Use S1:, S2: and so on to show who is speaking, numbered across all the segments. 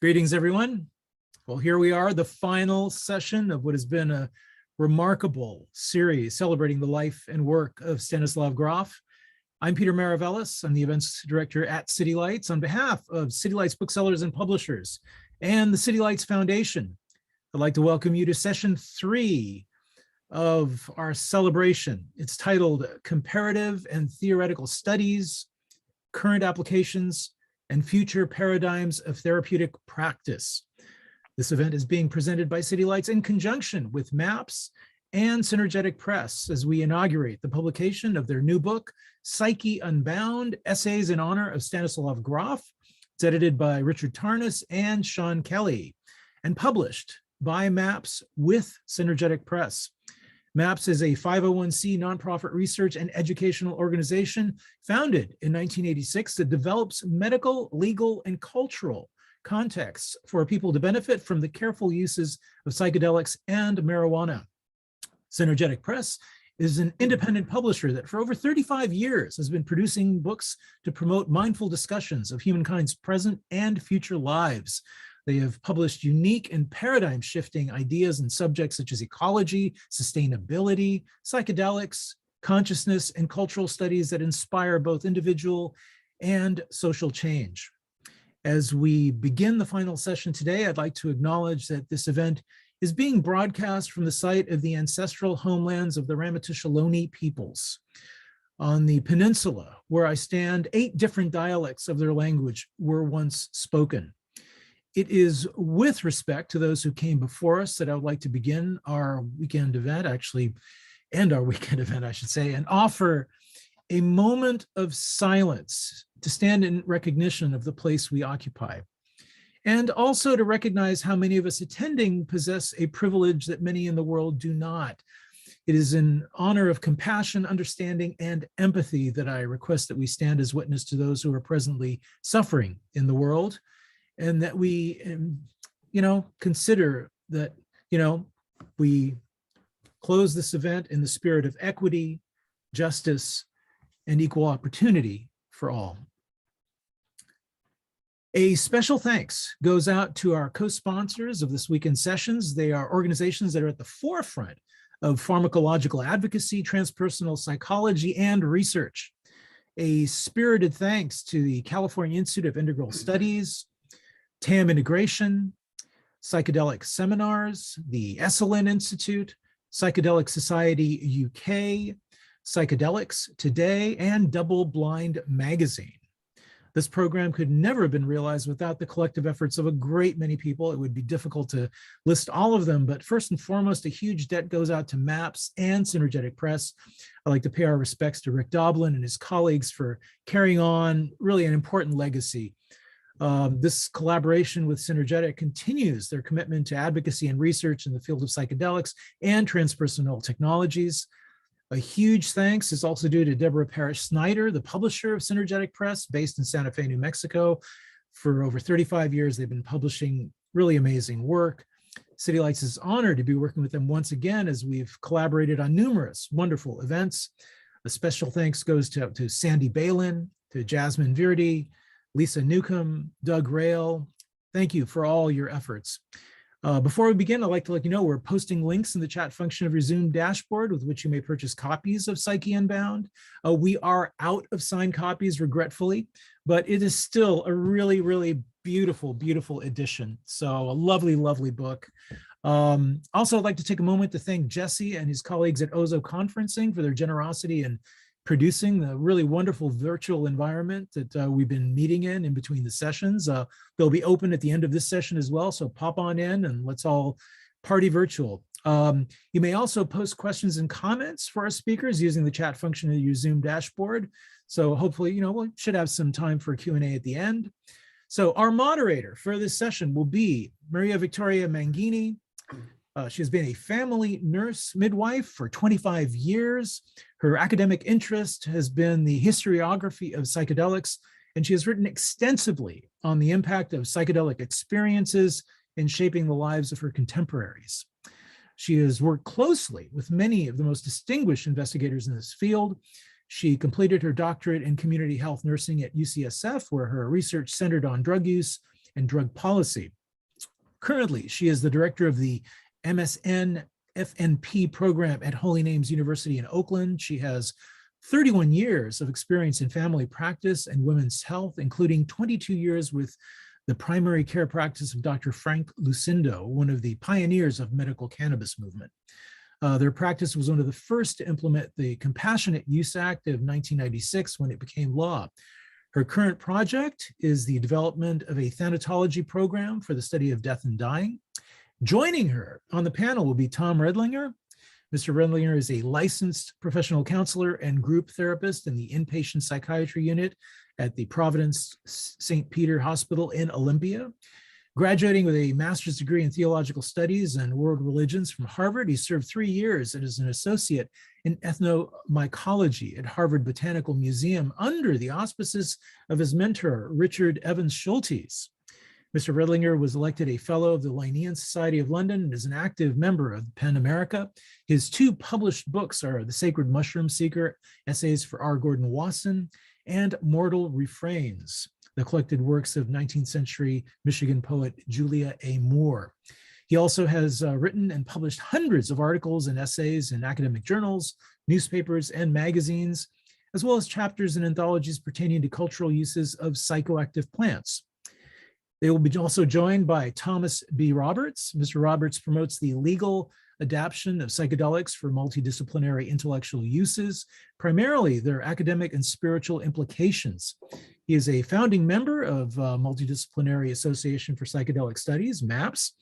S1: Greetings, everyone. Well, here we are, the final session of what has been a remarkable series celebrating the life and work of Stanislav Grof. I'm Peter Maravellis. I'm the events director at City Lights. On behalf of City Lights booksellers and publishers and the City Lights Foundation, I'd like to welcome you to session 3 of our celebration. It's titled Comparative and Theoretical Studies, Current Applications, and Future Paradigms of Therapeutic Practice. This event is being presented by City Lights in conjunction with MAPS and Synergetic Press as we inaugurate the publication of their new book, Psyche Unbound, Essays in Honor of Stanislav Grof. It's edited by Richard Tarnas and Sean Kelly and published by MAPS with Synergetic Press. MAPS is a 501c nonprofit research and educational organization founded in 1986 that develops medical, legal, and cultural contexts for people to benefit from the careful uses of psychedelics and marijuana. Synergetic Press is an independent publisher that for over 35 years has been producing books to promote mindful discussions of humankind's present and future lives. They have published unique and paradigm-shifting ideas and subjects such as ecology, sustainability, psychedelics, consciousness, and cultural studies that inspire both individual and social change. As we begin the final session today, I'd like to acknowledge that this event is being broadcast from the site of the ancestral homelands of the Ramaytush peoples. On the peninsula where I stand, 8 different dialects of their language were once spoken. It is with respect to those who came before us that I would like to begin our weekend event, I should say, and offer a moment of silence to stand in recognition of the place we occupy, and also to recognize how many of us attending possess a privilege that many in the world do not. It is in honor of compassion, understanding, and empathy that I request that we stand as witness to those who are presently suffering in the world, and that we, consider that, we close this event in the spirit of equity, justice, and equal opportunity for all. A special thanks goes out to our co-sponsors of this weekend sessions. They are organizations that are at the forefront of pharmacological advocacy, transpersonal psychology, and research. A spirited thanks to the California Institute of Integral Studies, TAM Integration, Psychedelic Seminars, the Esalen Institute, Psychedelic Society UK, Psychedelics Today, and Double Blind Magazine. This program could never have been realized without the collective efforts of a great many people. It would be difficult to list all of them, but first and foremost, a huge debt goes out to MAPS and Synergetic Press. I'd like to pay our respects to Rick Doblin and his colleagues for carrying on really an important legacy. This collaboration with Synergetic continues their commitment to advocacy and research in the field of psychedelics and transpersonal technologies. A huge thanks is also due to Deborah Parrish-Snyder, the publisher of Synergetic Press, based in Santa Fe, New Mexico. For over 35 years, they've been publishing really amazing work. City Lights is honored to be working with them once again as we've collaborated on numerous wonderful events. A special thanks goes to Sandy Balin, to Jasmine Verdi, Lisa Newcomb, Doug Rail. Thank you for all your efforts. Before we begin, I'd like to let you know we're posting links in the chat function of your Zoom dashboard with which you may purchase copies of Psyche Unbound. We are out of signed copies, regretfully, but it is still a really, really beautiful, beautiful edition. So a lovely, lovely book. Also, I'd like to take a moment to thank Jesse and his colleagues at Ozo Conferencing for their generosity in producing the really wonderful virtual environment that we've been meeting in between the sessions. They'll be open at the end of this session as well, so pop on in and let's all party virtual. You may also post questions and comments for our speakers using the chat function of your Zoom dashboard. So hopefully, we should have some time for Q&A at the end. So our moderator for this session will be Maria Victoria Mangini. She has been a family nurse midwife for 25 years. Her academic interest has been the historiography of psychedelics, and she has written extensively on the impact of psychedelic experiences in shaping the lives of her contemporaries. She has worked closely with many of the most distinguished investigators in this field. She completed her doctorate in community health nursing at UCSF, where her research centered on drug use and drug policy. Currently, she is the director of the MSN FNP program at Holy Names University in Oakland. She has 31 years of experience in family practice and women's health, including 22 years with the primary care practice of Dr. Frank Lucindo, one of the pioneers of medical cannabis movement. Their practice was one of the first to implement the Compassionate Use Act of 1996 when it became law. Her current project is the development of a thanatology program for the study of death and dying. Joining her on the panel will be Tom Redlinger. Mr. Redlinger is a licensed professional counselor and group therapist in the inpatient psychiatry unit at the Providence St. Peter Hospital in Olympia. Graduating with a master's degree in theological studies and world religions from Harvard, he served 3 years as an associate in ethnomycology at Harvard Botanical Museum under the auspices of his mentor, Richard Evans Schultes. Mr. Redlinger was elected a fellow of the Linnean Society of London and is an active member of PEN America. His 2 published books are The Sacred Mushroom Seeker, Essays for R. Gordon Wasson, and Mortal Refrains, the collected works of 19th century Michigan poet Julia A. Moore. He also has written and published hundreds of articles and essays in academic journals, newspapers, and magazines, as well as chapters and anthologies pertaining to cultural uses of psychoactive plants. They will be also joined by Thomas B. Roberts. Mr. Roberts promotes the legal adaptation of psychedelics for multidisciplinary intellectual uses, primarily their academic and spiritual implications. He is a founding member of Multidisciplinary Association for Psychedelic Studies, MAPS,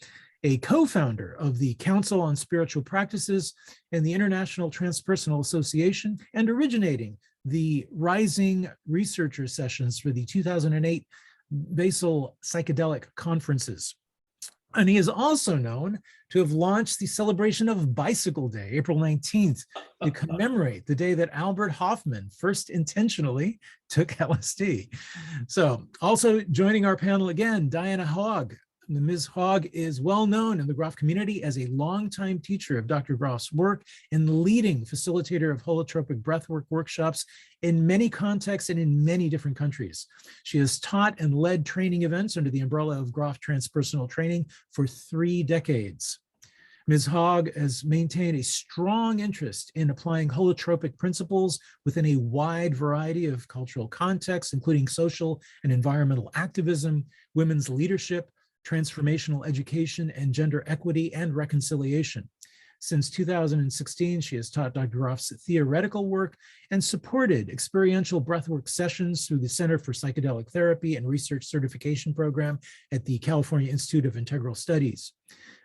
S1: a co-founder of the Council on Spiritual Practices and the International Transpersonal Association, and originating the Rising Researcher Sessions for the 2008 Basel Psychedelic Conferences. And he is also known to have launched the celebration of Bicycle Day, April 19th, to commemorate the day that Albert Hofmann first intentionally took LSD. So also joining our panel again, Diane Hogg. Ms. Hogg is well known in the Groff community as a longtime teacher of Dr. Groff's work and leading facilitator of holotropic breathwork workshops in many contexts and in many different countries. She has taught and led training events under the umbrella of Groff Transpersonal Training for 3 decades. Ms. Hogg has maintained a strong interest in applying holotropic principles within a wide variety of cultural contexts, including social and environmental activism, women's leadership, transformational education, and gender equity and reconciliation. Since 2016, she has taught Dr. Groff's theoretical work and supported experiential breathwork sessions through the Center for Psychedelic Therapy and Research Certification Program at the California Institute of Integral Studies.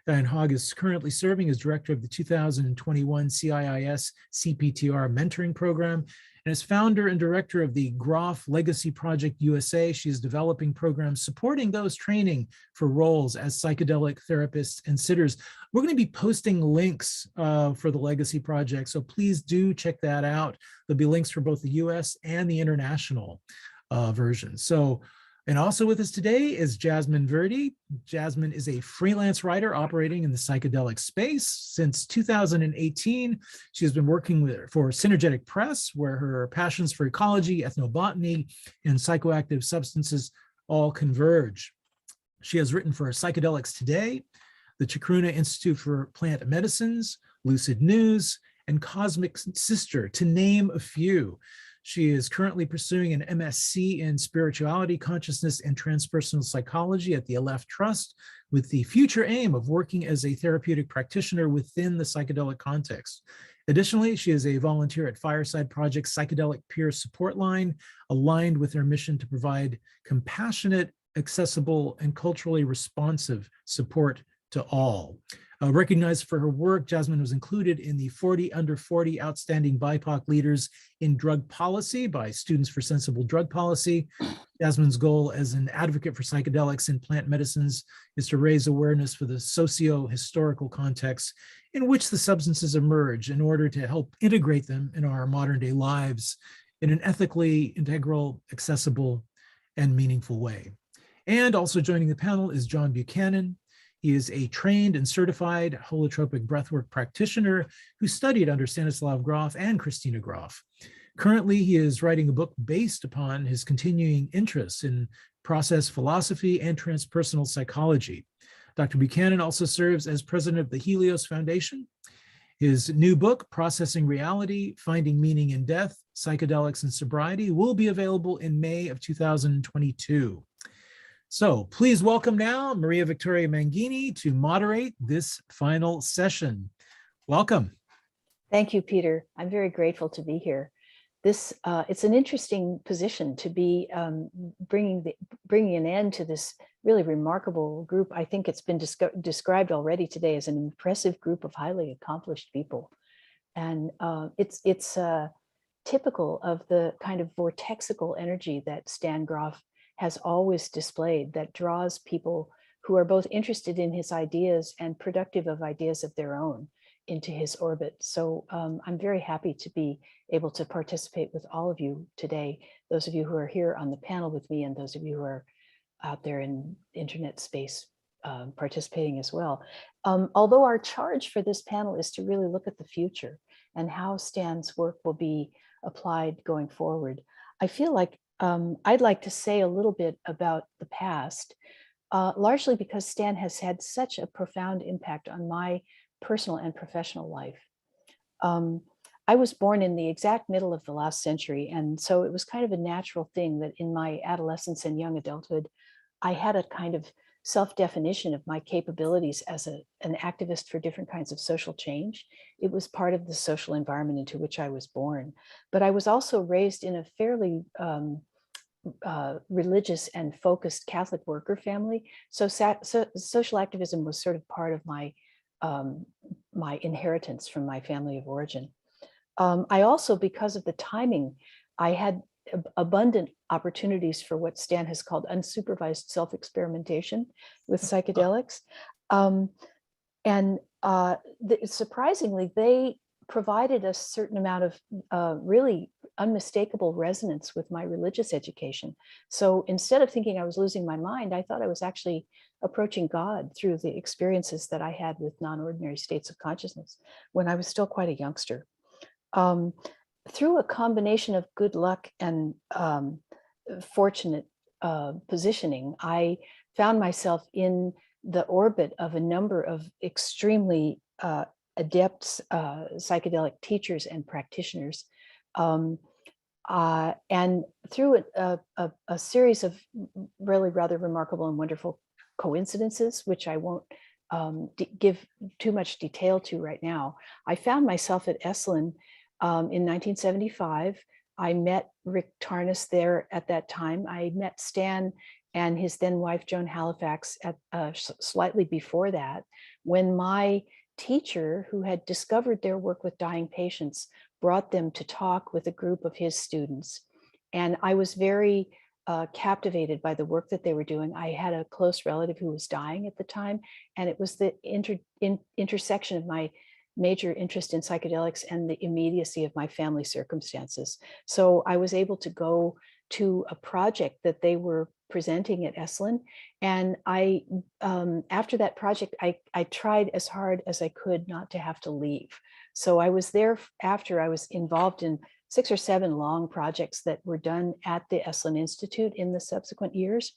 S1: Diane Hogg is currently serving as director of the 2021 CIIS CPTR mentoring program, and as founder and director of the Groff Legacy Project USA. She is developing programs supporting those training for roles as psychedelic therapists and sitters. We're going to be posting links for the Legacy Project, so please do check that out. There'll be links for both the US and the international version. And also with us today is Jasmine Verdi. Jasmine is a freelance writer operating in the psychedelic space. Since 2018, she has been working for Synergetic Press, where her passions for ecology, ethnobotany, and psychoactive substances all converge. She has written for Psychedelics Today, the Chacruna Institute for Plant Medicines, Lucid News, and Cosmic Sister, to name a few. She is currently pursuing an MSc in Spirituality, Consciousness, and Transpersonal Psychology at the Aleph Trust, with the future aim of working as a therapeutic practitioner within the psychedelic context. Additionally, she is a volunteer at Fireside Project Psychedelic Peer Support Line, aligned with their mission to provide compassionate, accessible, and culturally responsive support to all. Recognized for her work, Jasmine was included in the 40 Under 40 Outstanding BIPOC Leaders in Drug Policy by Students for Sensible Drug Policy. Jasmine's goal as an advocate for psychedelics and plant medicines is to raise awareness for the socio-historical context in which the substances emerge in order to help integrate them in our modern day lives in an ethically integral, accessible, and meaningful way. And also joining the panel is John Buchanan. He is a trained and certified holotropic breathwork practitioner who studied under Stanislav Grof and Christina Grof. Currently, he is writing a book based upon his continuing interests in process philosophy and transpersonal psychology. Dr. Buchanan also serves as president of the Helios Foundation. His new book, Processing Reality, Finding Meaning in Death, Psychedelics and Sobriety, will be available in May of 2022. So please welcome now Maria Victoria Mangini to moderate this final session. Welcome.
S2: Thank you, Peter. I'm very grateful to be here. It's an interesting position to be bringing an end to this really remarkable group. I think it's been described already today as an impressive group of highly accomplished people. And it's typical of the kind of vortexical energy that Stan Grof has always displayed, that draws people who are both interested in his ideas and productive of ideas of their own into his orbit. So I'm very happy to be able to participate with all of you today, those of you who are here on the panel with me and those of you who are out there in internet space participating as well. Although our charge for this panel is to really look at the future and how Stan's work will be applied going forward, I feel like I'd like to say a little bit about the past, largely because Stan has had such a profound impact on my personal and professional life. I was born in the exact middle of the last century, and so it was kind of a natural thing that in my adolescence and young adulthood, I had a kind of self-definition of my capabilities as an activist for different kinds of social change. It was part of the social environment into which I was born. But I was also raised in a fairly religious and focused Catholic worker family. So social activism was sort of part of my my inheritance from my family of origin. I also, because of the timing, I had abundant opportunities for what Stan has called unsupervised self-experimentation with psychedelics. Surprisingly, they provided a certain amount of really unmistakable resonance with my religious education. So instead of thinking I was losing my mind, I thought I was actually approaching God through the experiences that I had with non-ordinary states of consciousness when I was still quite a youngster. Through a combination of good luck and fortunate positioning, I found myself in the orbit of a number of extremely adept psychedelic teachers and practitioners. And through a series of really rather remarkable and wonderful coincidences, which I won't give too much detail to right now, I found myself at Esalen in 1975. I met Rick Tarnas there at that time. I met Stan and his then wife, Joan Halifax, at slightly before that, when my teacher, who had discovered their work with dying patients, brought them to talk with a group of his students. And I was very captivated by the work that they were doing. I had a close relative who was dying at the time, and it was the intersection of my major interest in psychedelics and the immediacy of my family circumstances. So I was able to go to a project that they were presenting at Esalen. And I, after that project, I tried as hard as I could not to have to leave. So I was there after. I was involved in 6 or 7 long projects that were done at the Esalen Institute in the subsequent years.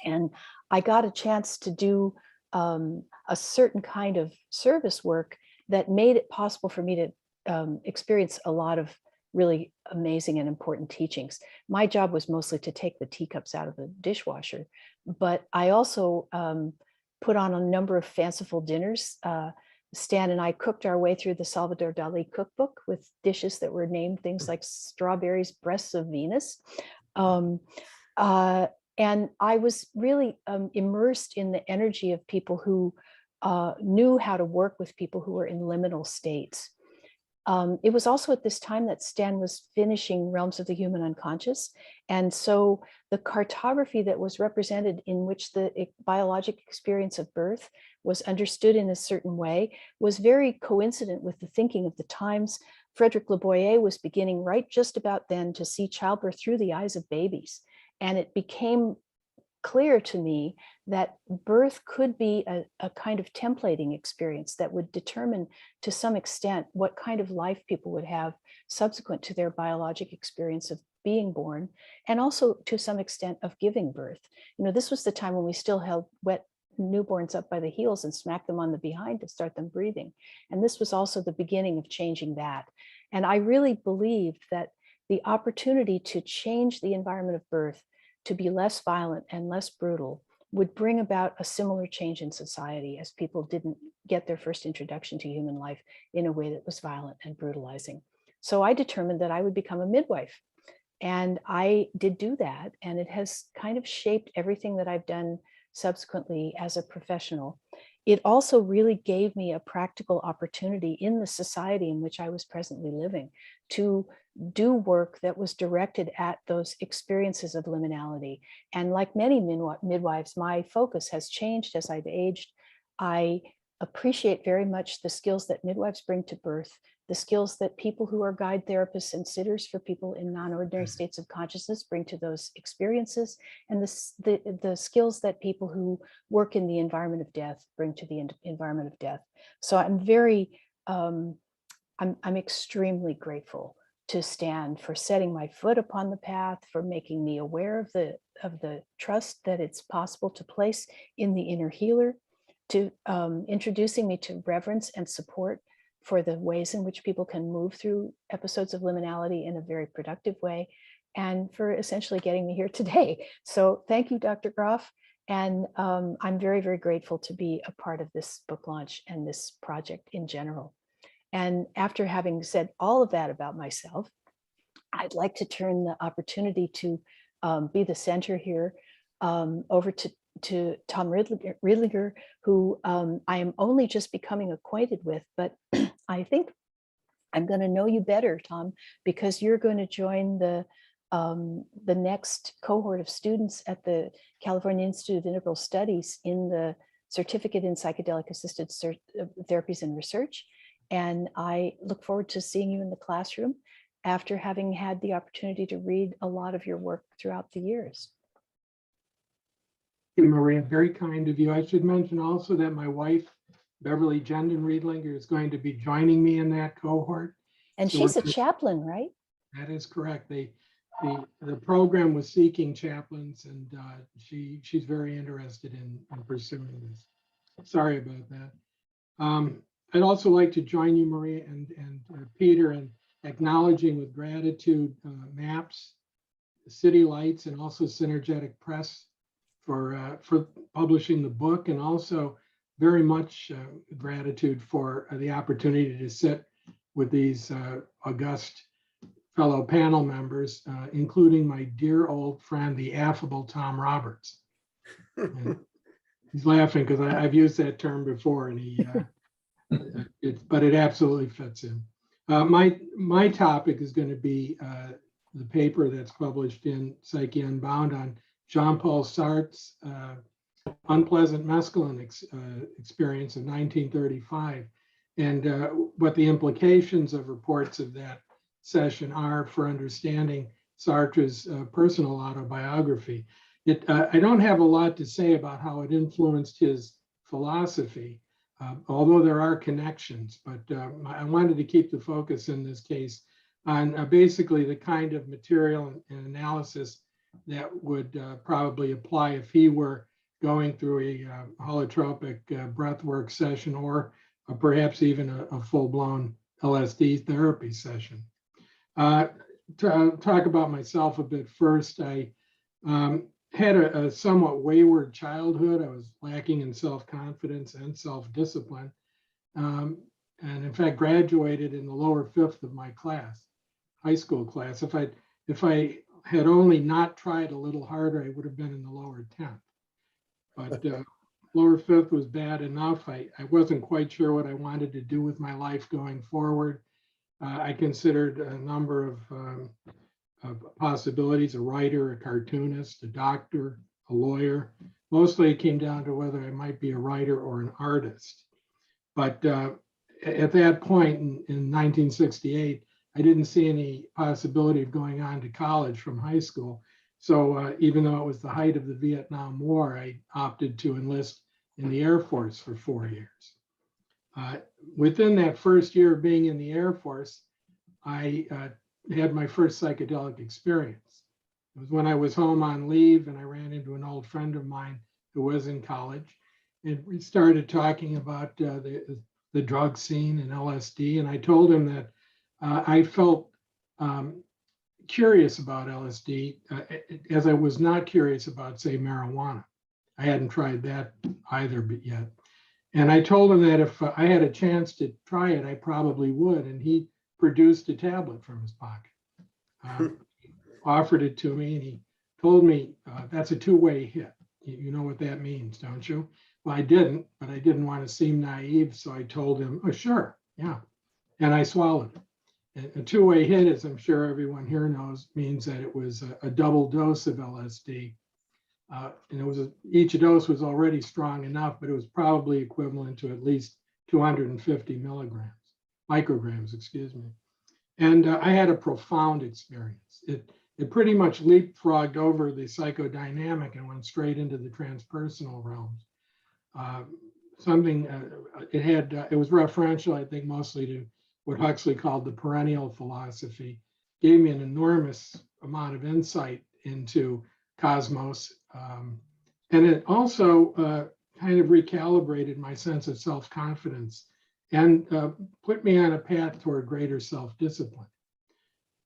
S2: And I got a chance to do a certain kind of service work that made it possible for me to experience a lot of really amazing and important teachings. My job was mostly to take the teacups out of the dishwasher, but I also put on a number of fanciful dinners. Stan and I cooked our way through the Salvador Dali cookbook with dishes that were named things like strawberries, breasts of Venus. And I was really immersed in the energy of people who knew how to work with people who were in liminal states. It was also at this time that Stan was finishing Realms of the Human Unconscious. And so the cartography that was represented, in which the biologic experience of birth was understood in a certain way, was very coincident with the thinking of the times. Frederick Le Boyer was beginning right just about then to see childbirth through the eyes of babies. And it became clear to me that birth could be a kind of templating experience that would determine to some extent what kind of life people would have subsequent to their biologic experience of being born, and also to some extent of giving birth. You know, this was the time when we still held wet newborns up by the heels and smack them on the behind to start them breathing. And this was also the beginning of changing that. And I really believed that the opportunity to change the environment of birth to be less violent and less brutal would bring about a similar change in society, as people didn't get their first introduction to human life in a way that was violent and brutalizing. So I determined that I would become a midwife. And I did do that. And it has kind of shaped everything that I've done subsequently as a professional. It also really gave me a practical opportunity in the society in which I was presently living to do work that was directed at those experiences of liminality. And like many midwives, my focus has changed as I've aged. I appreciate very much the skills that midwives bring to birth, the skills that people who are guide therapists and sitters for people in non-ordinary states of consciousness bring to those experiences, and the skills that people who work in the environment of death bring to the environment of death. So I'm very, I'm extremely grateful to Stan for setting my foot upon the path, for making me aware of the trust that it's possible to place in the inner healer, to introducing me to reverence and support for the ways in which people can move through episodes of liminality in a very productive way, and for essentially getting me here today. So thank you, Dr. Groff. And I'm very, very grateful to be a part of this book launch and this project in general. And after having said all of that about myself, I'd like to turn the opportunity to be the center here over to Tom Ridlinger, who I am only just becoming acquainted with, but I think I'm going to know you better, Tom, because you're going to join the next cohort of students at the California Institute of Integral Studies in the Certificate in Psychedelic Assisted Therapies and Research. And I look forward to seeing you in the classroom after having had the opportunity to read a lot of your work throughout the years.
S3: Thank you, Maria, very kind of you. I should mention also that my wife, Beverly Jenden Redlinger, is going to be joining me in that cohort.
S2: And so she's a chaplain, right?
S3: That is correct. The program was seeking chaplains, and she's very interested in pursuing this. Sorry about that. I'd also like to join you, Maria, and Peter, in acknowledging with gratitude MAPS, City Lights, and also Synergetic Press for publishing the book, and also very much gratitude for the opportunity to sit with these august fellow panel members, including my dear old friend, the affable Tom Roberts. And he's laughing because I've used that term before, and but it absolutely fits in. My topic is going to be the paper that's published in Psyche Unbound on Jean-Paul Sartre's unpleasant mescaline experience of 1935, and what the implications of reports of that session are for understanding Sartre's personal autobiography. I don't have a lot to say about how it influenced his philosophy, although there are connections, but I wanted to keep the focus in this case on basically the kind of material and analysis that would probably apply if he were going through a holotropic breathwork session, or perhaps even a full-blown LSD therapy session. To talk about myself a bit first, I had a somewhat wayward childhood. I was lacking in self-confidence and self-discipline, and in fact graduated in the lower fifth of my class, high school class. If I had only not tried a little harder, I would have been in the lower 10th. But lower fifth was bad enough. I wasn't quite sure what I wanted to do with my life going forward. I considered a number of possibilities: a writer, a cartoonist, a doctor, a lawyer. Mostly it came down to whether I might be a writer or an artist. But at that point in 1968, I didn't see any possibility of going on to college from high school. So even though it was the height of the Vietnam War, I opted to enlist in the Air Force for 4 years. Within that first year of being in the Air Force, I had my first psychedelic experience. It was when I was home on leave and I ran into an old friend of mine who was in college. and we started talking about the drug scene and LSD. And I told him that I felt curious about LSD as I was not curious about, say, marijuana. I hadn't tried that either yet. And I told him that if I had a chance to try it, I probably would. And he produced a tablet from his pocket, offered it to me, and he told me, that's a two-way hit. You know what that means, don't you? Well, I didn't, but I didn't want to seem naive. So I told him, oh, sure, yeah. And I swallowed it. A two-way hit, as I'm sure everyone here knows, means that it was a double dose of LSD. And it was each dose was already strong enough, but it was probably equivalent to at least 250 micrograms, excuse me. And I had a profound experience. It pretty much leapfrogged over the psychodynamic and went straight into the transpersonal realms. It was referential, I think, mostly to what Huxley called the perennial philosophy. Gave me an enormous amount of insight into cosmos. And it also kind of recalibrated my sense of self-confidence and put me on a path toward greater self-discipline.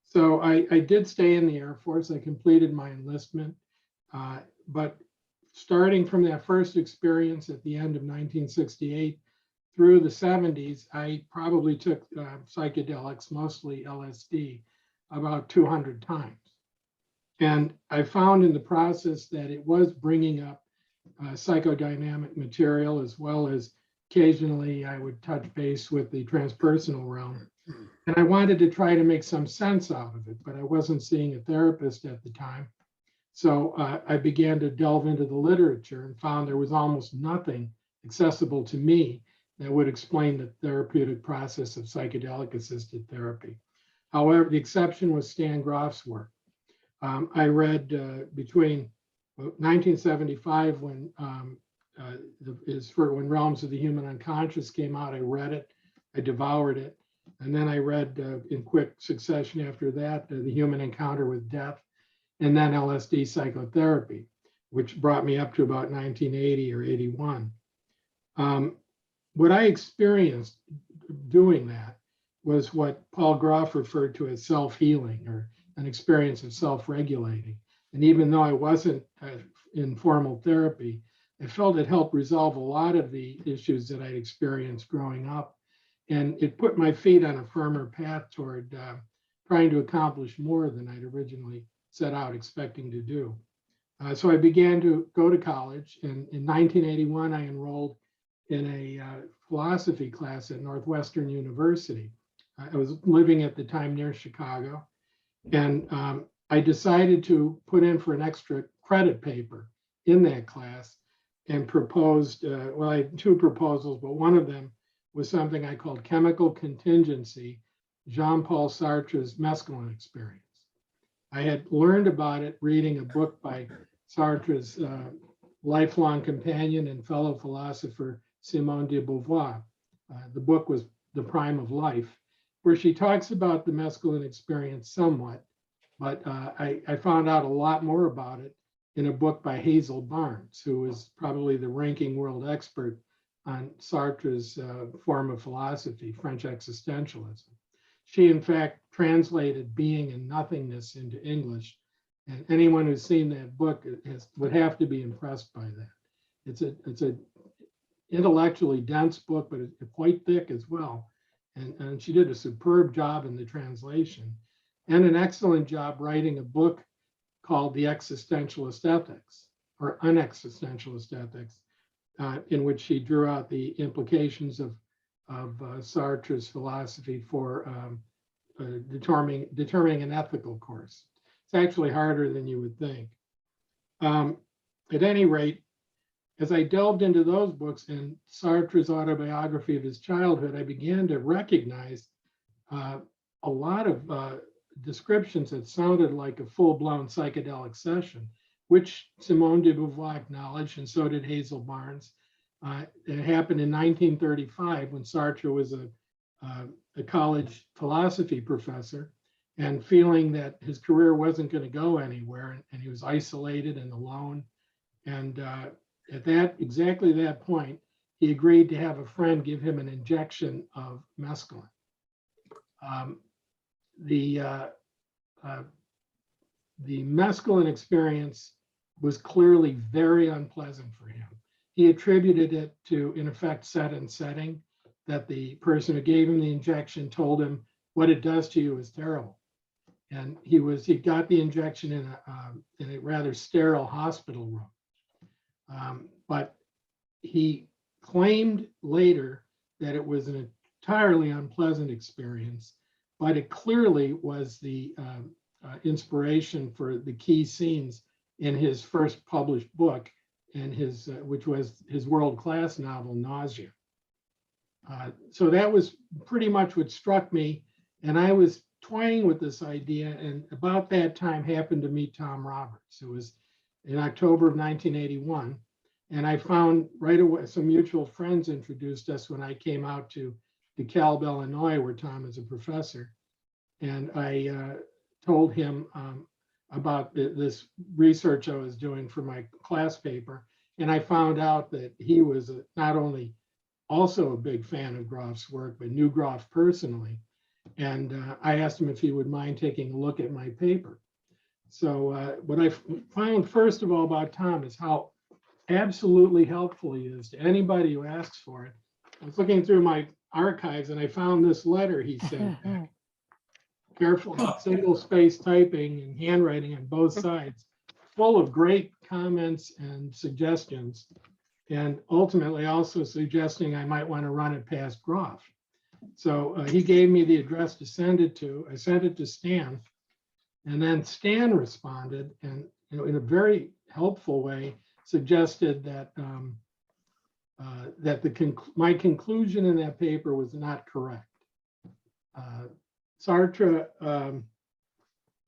S3: So I did stay in the Air Force. I completed my enlistment, but starting from that first experience at the end of 1968 through the 70s, I probably took psychedelics, mostly LSD, about 200 times. And I found in the process that it was bringing up psychodynamic material, as well as occasionally I would touch base with the transpersonal realm. And I wanted to try to make some sense out of it, but I wasn't seeing a therapist at the time. So I began to delve into the literature and found there was almost nothing accessible to me that would explain the therapeutic process of psychedelic-assisted therapy. However, the exception was Stan Grof's work. I read between 1975, when when Realms of the Human Unconscious came out, I read it, I devoured it. And then I read in quick succession after that, The Human Encounter with Death, and then LSD Psychotherapy, which brought me up to about 1980 or 81. What I experienced doing that was what Paul Grof referred to as self-healing, or an experience of self-regulating. And even though I wasn't in formal therapy, I felt it helped resolve a lot of the issues that I'd experienced growing up. And it put my feet on a firmer path toward trying to accomplish more than I'd originally set out expecting to do. So I began to go to college. And in 1981, I enrolled in a philosophy class at Northwestern University. I was living at the time near Chicago. And I decided to put in for an extra credit paper in that class and proposed, well, I had two proposals, but one of them was something I called chemical contingency, Jean-Paul Sartre's mescaline experience. I had learned about it reading a book by Sartre's lifelong companion and fellow philosopher, Simone de Beauvoir. The book was The Prime of Life, where she talks about the mescaline experience somewhat, but I found out a lot more about it in a book by Hazel Barnes, who is probably the ranking world expert on Sartre's form of philosophy, French existentialism. She, in fact, translated Being and Nothingness into English, and anyone who's seen that book would have to be impressed by that. It's a intellectually dense book, but it's quite thick as well. And she did a superb job in the translation, and an excellent job writing a book called The Existentialist Ethics, or Unexistentialist Ethics, in which she drew out the implications of Sartre's philosophy for determining an ethical course. It's actually harder than you would think. At any rate, as I delved into those books and Sartre's autobiography of his childhood, I began to recognize a lot of descriptions that sounded like a full-blown psychedelic session, which Simone de Beauvoir acknowledged, and so did Hazel Barnes. It happened in 1935 when Sartre was a college philosophy professor, and feeling that his career wasn't going to go anywhere, and he was isolated and alone. And at exactly that point, he agreed to have a friend give him an injection of mescaline. The mescaline experience was clearly very unpleasant for him. He attributed it to, in effect, set and setting, that the person who gave him the injection told him what it does to you is terrible. And he got the injection in a rather sterile hospital room. But he claimed later that it was an entirely unpleasant experience, but it clearly was the inspiration for the key scenes in his first published book, and which was his world-class novel, Nausea. So that was pretty much what struck me, and I was toying with this idea, and about that time happened to meet Tom Roberts. It was in October of 1981, and I found right away, some mutual friends introduced us when I came out to DeKalb, Illinois, where Tom is a professor, and I told him about this research I was doing for my class paper, and I found out that he was not only also a big fan of Groff's work, but knew Groff personally. And I asked him if he would mind taking a look at my paper. So what I found first of all about Tom is how absolutely helpful he is to anybody who asks for it. I was looking through my archives and I found this letter he sent back. Careful single-space typing and handwriting on both sides, full of great comments and suggestions, and ultimately also suggesting I might want to run it past Groff. So he gave me the address to send it to. I sent it to Stan, and then Stan responded, and in a very helpful way, suggested that my conclusion in that paper was not correct. Sartre,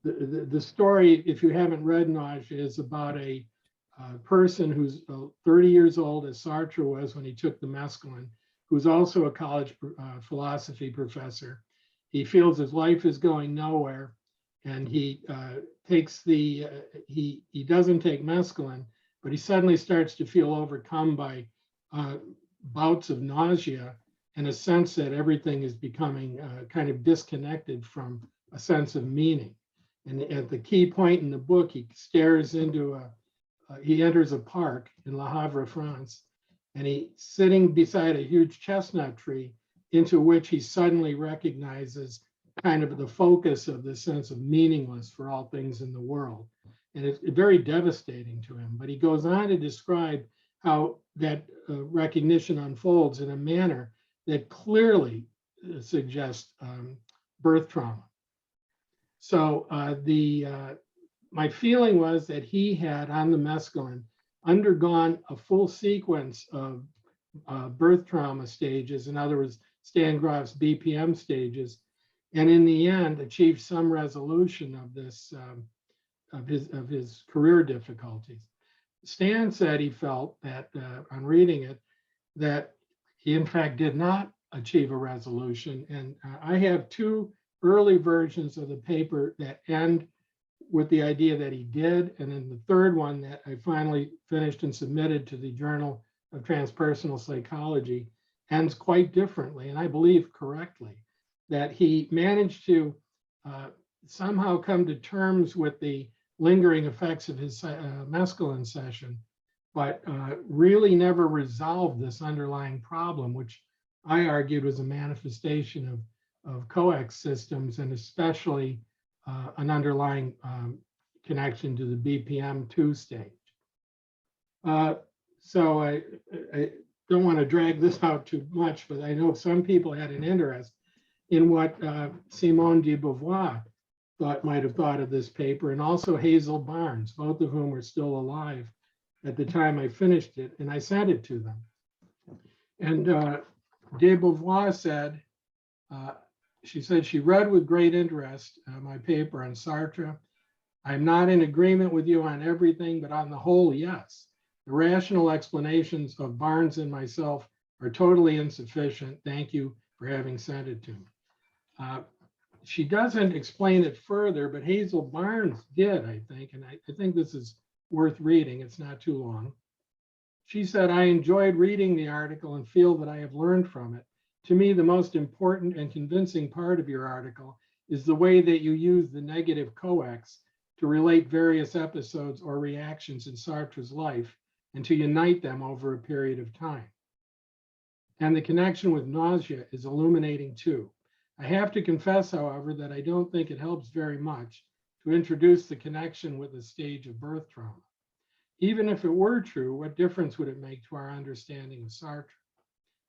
S3: the story, if you haven't read Nausea, is about a person who's 30 years old, as Sartre was when he took the mescaline, who's also a college philosophy professor. He feels his life is going nowhere, and he he doesn't take mescaline, but he suddenly starts to feel overcome by bouts of nausea and a sense that everything is becoming kind of disconnected from a sense of meaning. And at the key point in the book, he stares into he enters a park in Le Havre, France, and he's sitting beside a huge chestnut tree into which he suddenly recognizes kind of the focus of this sense of meaningless for all things in the world. And it's very devastating to him. But he goes on to describe how that recognition unfolds in a manner that clearly suggests birth trauma. So my feeling was that he had, on the mescaline, undergone a full sequence of birth trauma stages, in other words, Stan Groff's BPM stages, and in the end achieved some resolution of this of his career difficulties. Stan said he felt that on reading it, that he in fact did not achieve a resolution. And I have two early versions of the paper that end with the idea that he did, and then the third one that I finally finished and submitted to the Journal of Transpersonal Psychology ends quite differently, and I believe correctly, that he managed to somehow come to terms with the lingering effects of his mescaline session, but really never resolved this underlying problem, which I argued was a manifestation of coax systems, and especially an underlying connection to the BPM2 stage. So I don't want to drag this out too much, but I know some people had an interest in what Simone de Beauvoir might have thought of this paper, and also Hazel Barnes, both of whom were still alive at the time I finished it, and I sent it to them. And de Beauvoir said, she said she read with great interest my paper on Sartre. I'm not in agreement with you on everything, but on the whole, yes. The rational explanations of Barnes and myself are totally insufficient. Thank you for having sent it to me. She doesn't explain it further, but Hazel Barnes did, I think, and I think this is worth reading. It's not too long. She said, I enjoyed reading the article and feel that I have learned from it. To me, the most important and convincing part of your article is the way that you use the negative coex to relate various episodes or reactions in Sartre's life and to unite them over a period of time. And the connection with nausea is illuminating too. I have to confess, however, that I don't think it helps very much to introduce the connection with the stage of birth trauma. Even if it were true, what difference would it make to our understanding of Sartre?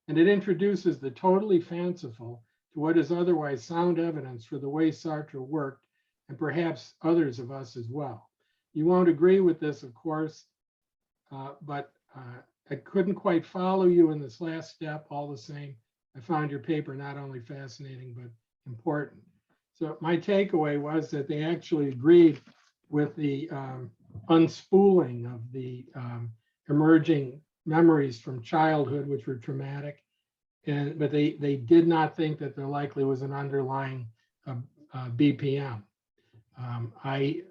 S3: And it introduces the totally fanciful to what is otherwise sound evidence for the way Sartre worked, and perhaps others of us as well. You won't agree with this, of course, but I couldn't quite follow you in this last step. All the same, I found your paper not only fascinating, but important. So my takeaway was that they actually agreed with the unspooling of the emerging memories from childhood, which were traumatic, but they did not think that there likely was an underlying BPM. I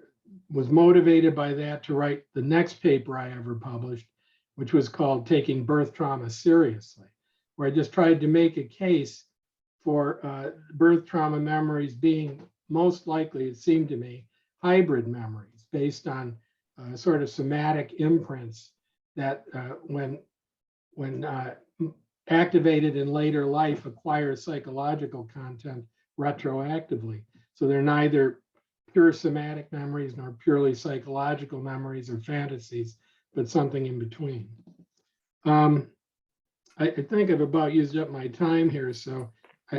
S3: was motivated by that to write the next paper I ever published, which was called Taking Birth Trauma Seriously, where I just tried to make a case for birth trauma memories being most likely, it seemed to me, hybrid memories based on sort of somatic imprints that when activated in later life acquire psychological content retroactively. So they're neither pure somatic memories nor purely psychological memories or fantasies, but something in between. I think I've about used up my time here, so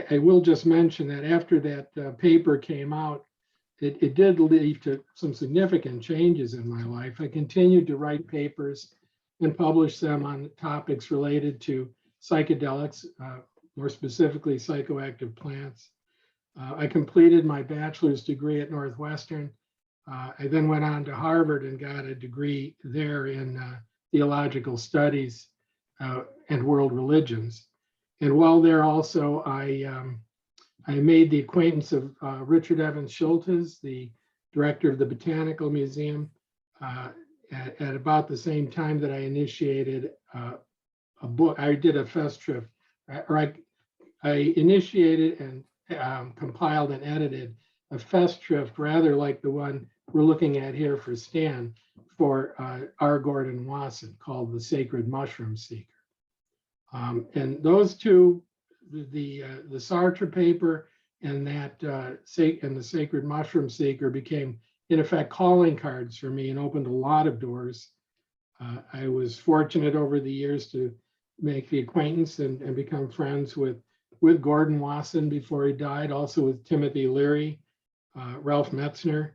S3: I will just mention that after that paper came out, it did lead to some significant changes in my life. I continued to write papers and publish them on topics related to psychedelics, more specifically psychoactive plants. I completed my bachelor's degree at Northwestern. I then went on to Harvard and got a degree there in theological studies and world religions. And while there also, I made the acquaintance of Richard Evans Schultes, the director of the Botanical Museum, at about the same time that I initiated a book. I did a Festschrift, or I initiated and compiled and edited a Festschrift, rather like the one we're looking at here for Stan, for R. Gordon Wasson, called The Sacred Mushroom Seeker. And those two, the Sartre paper and the Sacred Mushroom Seeker, became, in effect, calling cards for me and opened a lot of doors. I was fortunate over the years to make the acquaintance and become friends with Gordon Wasson before he died, also with Timothy Leary, Ralph Metzner,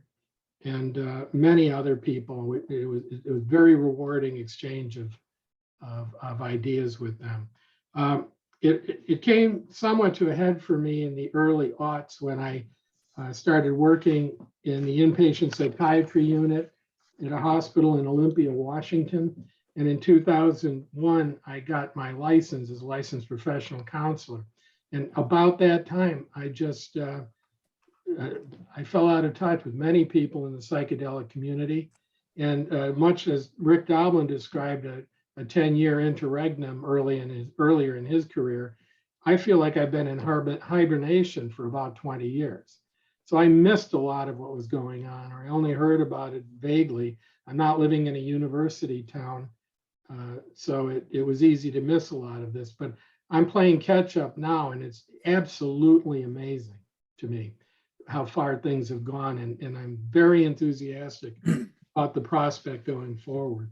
S3: and many other people. It was very rewarding exchange of ideas with them. It came somewhat to a head for me in the early aughts when I started working in the inpatient psychiatry unit at a hospital in Olympia, Washington. And in 2001, I got my license as a licensed professional counselor. And about that time, I just, I fell out of touch with many people in the psychedelic community. And much as Rick Doblin described a 10-year interregnum earlier in his career, I feel like I've been in hibernation for about 20 years. So I missed a lot of what was going on, or I only heard about it vaguely. I'm not living in a university town, so it was easy to miss a lot of this, but I'm playing catch up now, and it's absolutely amazing to me how far things have gone, and I'm very enthusiastic about the prospect going forward.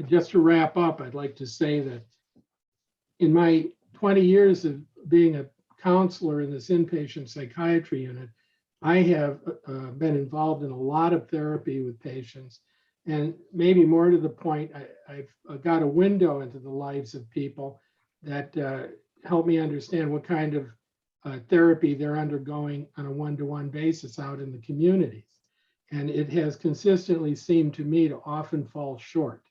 S3: Just to wrap up, I'd like to say that in my 20 years of being a counselor in this inpatient psychiatry unit, I have been involved in a lot of therapy with patients. And maybe more to the point, I've got a window into the lives of people that help me understand what kind of therapy they're undergoing on a one-to-one basis out in the communities. And it has consistently seemed to me to often fall short.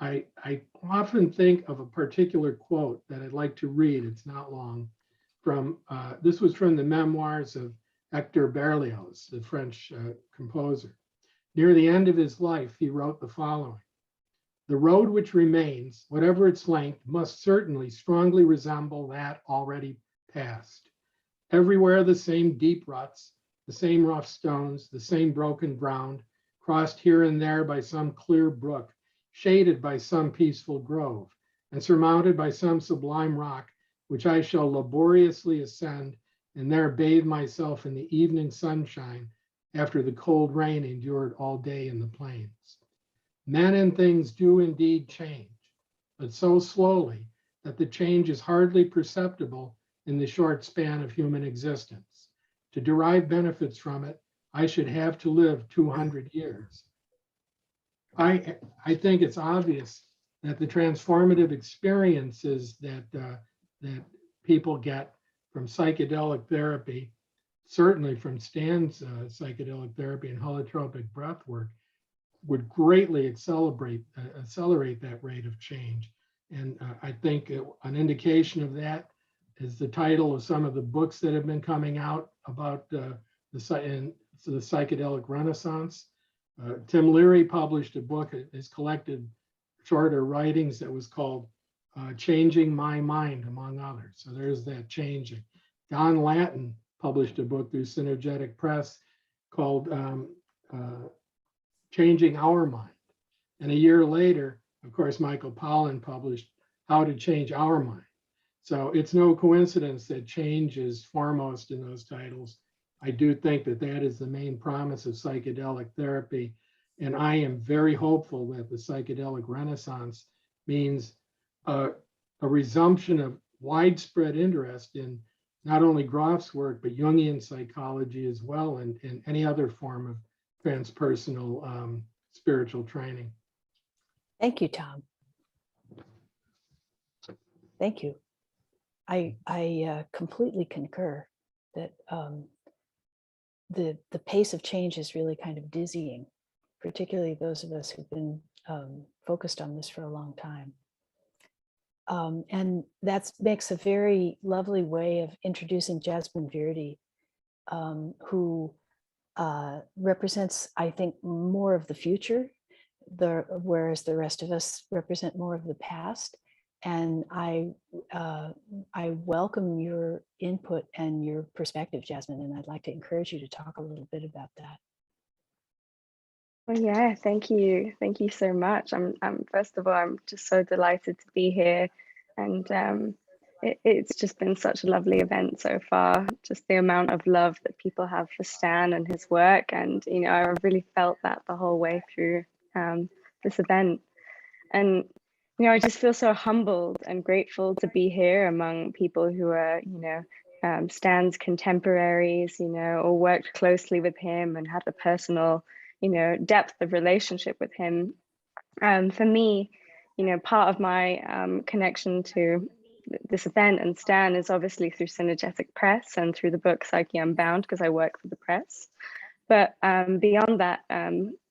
S3: I often think of a particular quote that I'd like to read. It's not long. This was from the memoirs of Hector Berlioz, the French composer. Near the end of his life, he wrote the following: The road which remains, whatever its length, must certainly strongly resemble that already passed. Everywhere the same deep ruts, the same rough stones, the same broken ground, crossed here and there by some clear brook, shaded by some peaceful grove, and surmounted by some sublime rock, which I shall laboriously ascend, and there bathe myself in the evening sunshine after the cold rain endured all day in the plains. Men and things do indeed change, but so slowly that the change is hardly perceptible in the short span of human existence. To derive benefits from it, I should have to live 200 years. I think it's obvious that the transformative experiences that people get from psychedelic therapy, certainly from Stan's psychedelic therapy and holotropic breath work, would greatly accelerate that rate of change. And I think an indication of that is the title of some of the books that have been coming out about the psychedelic renaissance. Tim Leary published a book, his collected shorter writings, that was called Changing My Mind, among others. So there's that changing. Don Lattin published a book through Synergetic Press called Changing Our Mind. And a year later, of course, Michael Pollan published How to Change Our Mind. So it's no coincidence that change is foremost in those titles. I do think that that is the main promise of psychedelic therapy. And I am very hopeful that the psychedelic renaissance means a resumption of widespread interest in not only Groff's work, but Jungian psychology as well, and any other form of transpersonal spiritual training.
S2: Thank you, Tom. Thank you. I completely concur that the pace of change is really kind of dizzying, particularly those of us who've been focused on this for a long time. And that makes a very lovely way of introducing Jasmine Verdi, who represents, I think, more of the future, whereas the rest of us represent more of the past. And I welcome your input and your perspective, Jasmine, and I'd like to encourage you to talk a little bit about that.
S4: Well, yeah, thank you. Thank you so much. I'm first of all, I'm just so delighted to be here. And it's just been such a lovely event so far. Just the amount of love that people have for Stan and his work. And, you know, I really felt that the whole way through this event. And, you know, I just feel so humbled and grateful to be here among people who are, you know, Stan's contemporaries, you know, or worked closely with him and had a personal, you know, depth of relationship with him. For me, you know, part of my connection to this event and Stan is obviously through Synergetic Press and through the book Psyche Unbound, because I work for the press. But beyond that,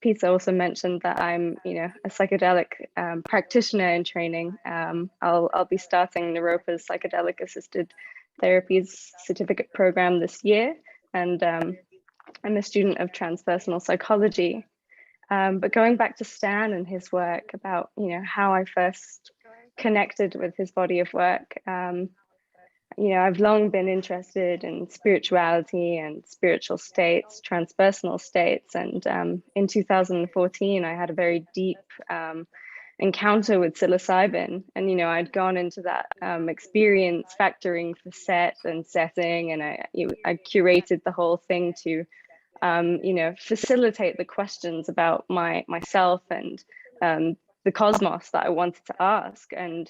S4: Peter also mentioned that I'm, you know, a psychedelic practitioner in training. I'll be starting Naropa's psychedelic assisted therapies certificate program this year, and I'm a student of transpersonal psychology. But going back to Stan and his work about, you know, how I first connected with his body of work, you know, I've long been interested in spirituality and spiritual states, transpersonal states. And in 2014, I had a very deep encounter with psilocybin. And, you know, I'd gone into that experience factoring for set and setting, and I curated the whole thing to, you know, facilitate the questions about myself and the cosmos that I wanted to ask. And,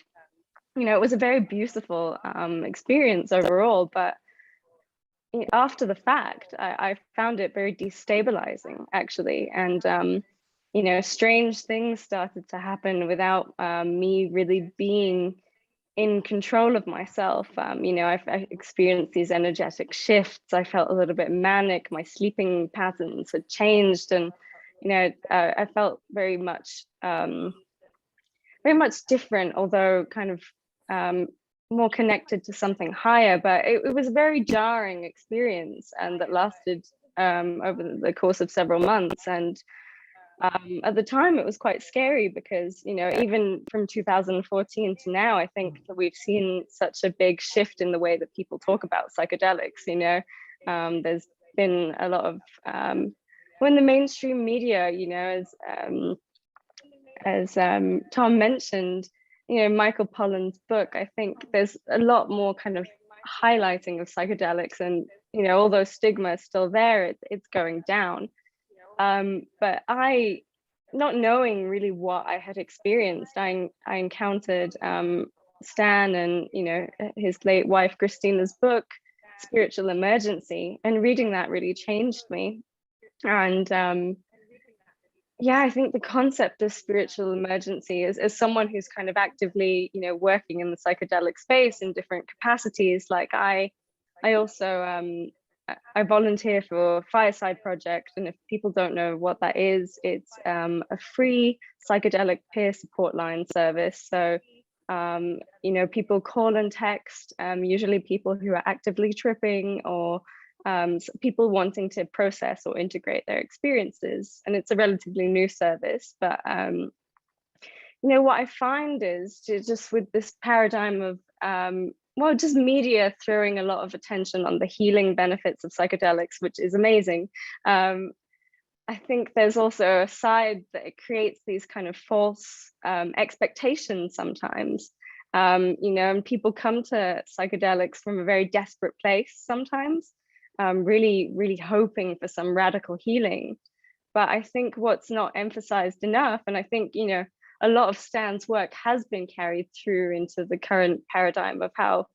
S4: you know, it was a very beautiful experience overall, but after the fact, I found it very destabilizing, actually. And, you know, strange things started to happen without me really being in control of myself. You know, I experienced these energetic shifts. I felt a little bit manic. My sleeping patterns had changed, and, you know, I felt very much different, although kind of more connected to something higher. But it was a very jarring experience, and that lasted over the course of several months. And At the time, it was quite scary because, even from 2014 to now, I think that we've seen such a big shift in the way that people talk about psychedelics. There's been a lot of, when the mainstream media, as Tom mentioned, Michael Pollan's book, I think there's a lot more kind of highlighting of psychedelics, and although stigma is still there, it's going down. But I, not knowing really what I had experienced, I encountered Stan and his late wife Christina's book, Spiritual Emergency, and reading that really changed me. And yeah, I think the concept of spiritual emergency is, as someone who's kind of actively, working in the psychedelic space in different capacities, like I also I volunteer for Fireside Project, and if people don't know what that is, it's a free psychedelic peer support line service. So people call and text, usually people who are actively tripping, or people wanting to process or integrate their experiences. And it's a relatively new service, but what I find is just with this paradigm of just media throwing a lot of attention on the healing benefits of psychedelics, which is amazing. I think there's also a side that it creates these kind of false expectations sometimes. And people come to psychedelics from a very desperate place sometimes, really, really hoping for some radical healing. But I think what's not emphasized enough, and I think, a lot of Stan's work has been carried through into the current paradigm of how,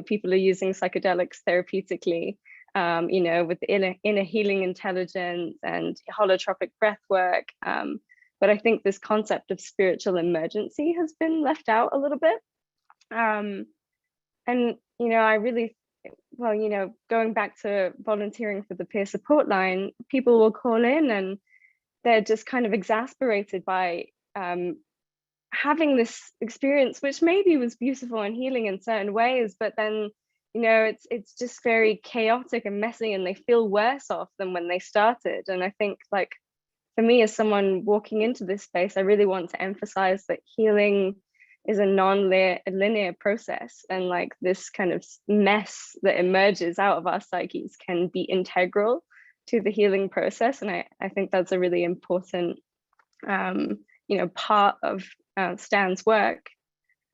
S4: people are using psychedelics therapeutically, with inner healing intelligence and holotropic breath work. But I think this concept of spiritual emergency has been left out a little bit. And, I really, going back to volunteering for the peer support line, people will call in and they're just kind of exasperated by having this experience, which maybe was beautiful and healing in certain ways, but then it's just very chaotic and messy, and they feel worse off than when they started. And I think, like, for me, as someone walking into this space, I really want to emphasize that healing is a non-linear process, and like this kind of mess that emerges out of our psyches can be integral to the healing process. And I think that's a really important part of Stan's work.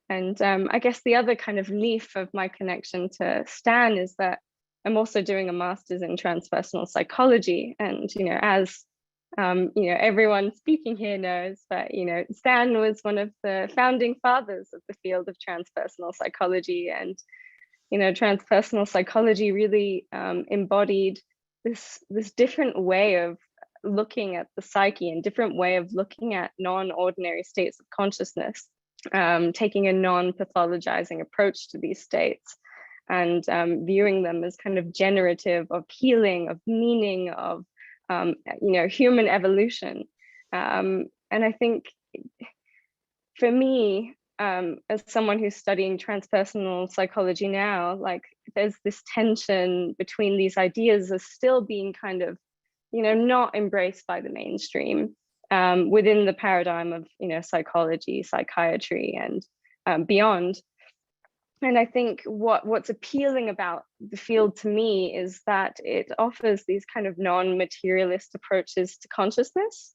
S4: And I guess the other kind of leaf of my connection to Stan is that I'm also doing a master's in transpersonal psychology. And, as everyone speaking here knows, that, Stan was one of the founding fathers of the field of transpersonal psychology. And, transpersonal psychology really embodied this different way of looking at the psyche, and different way of looking at non-ordinary states of consciousness, taking a non-pathologizing approach to these states, and viewing them as kind of generative of healing, of meaning, of human evolution. And I think for me, as someone who's studying transpersonal psychology now, like, there's this tension between these ideas as still being kind of not embraced by the mainstream, within the paradigm of psychology, psychiatry, and beyond. And I think what's appealing about the field to me is that it offers these kind of non-materialist approaches to consciousness.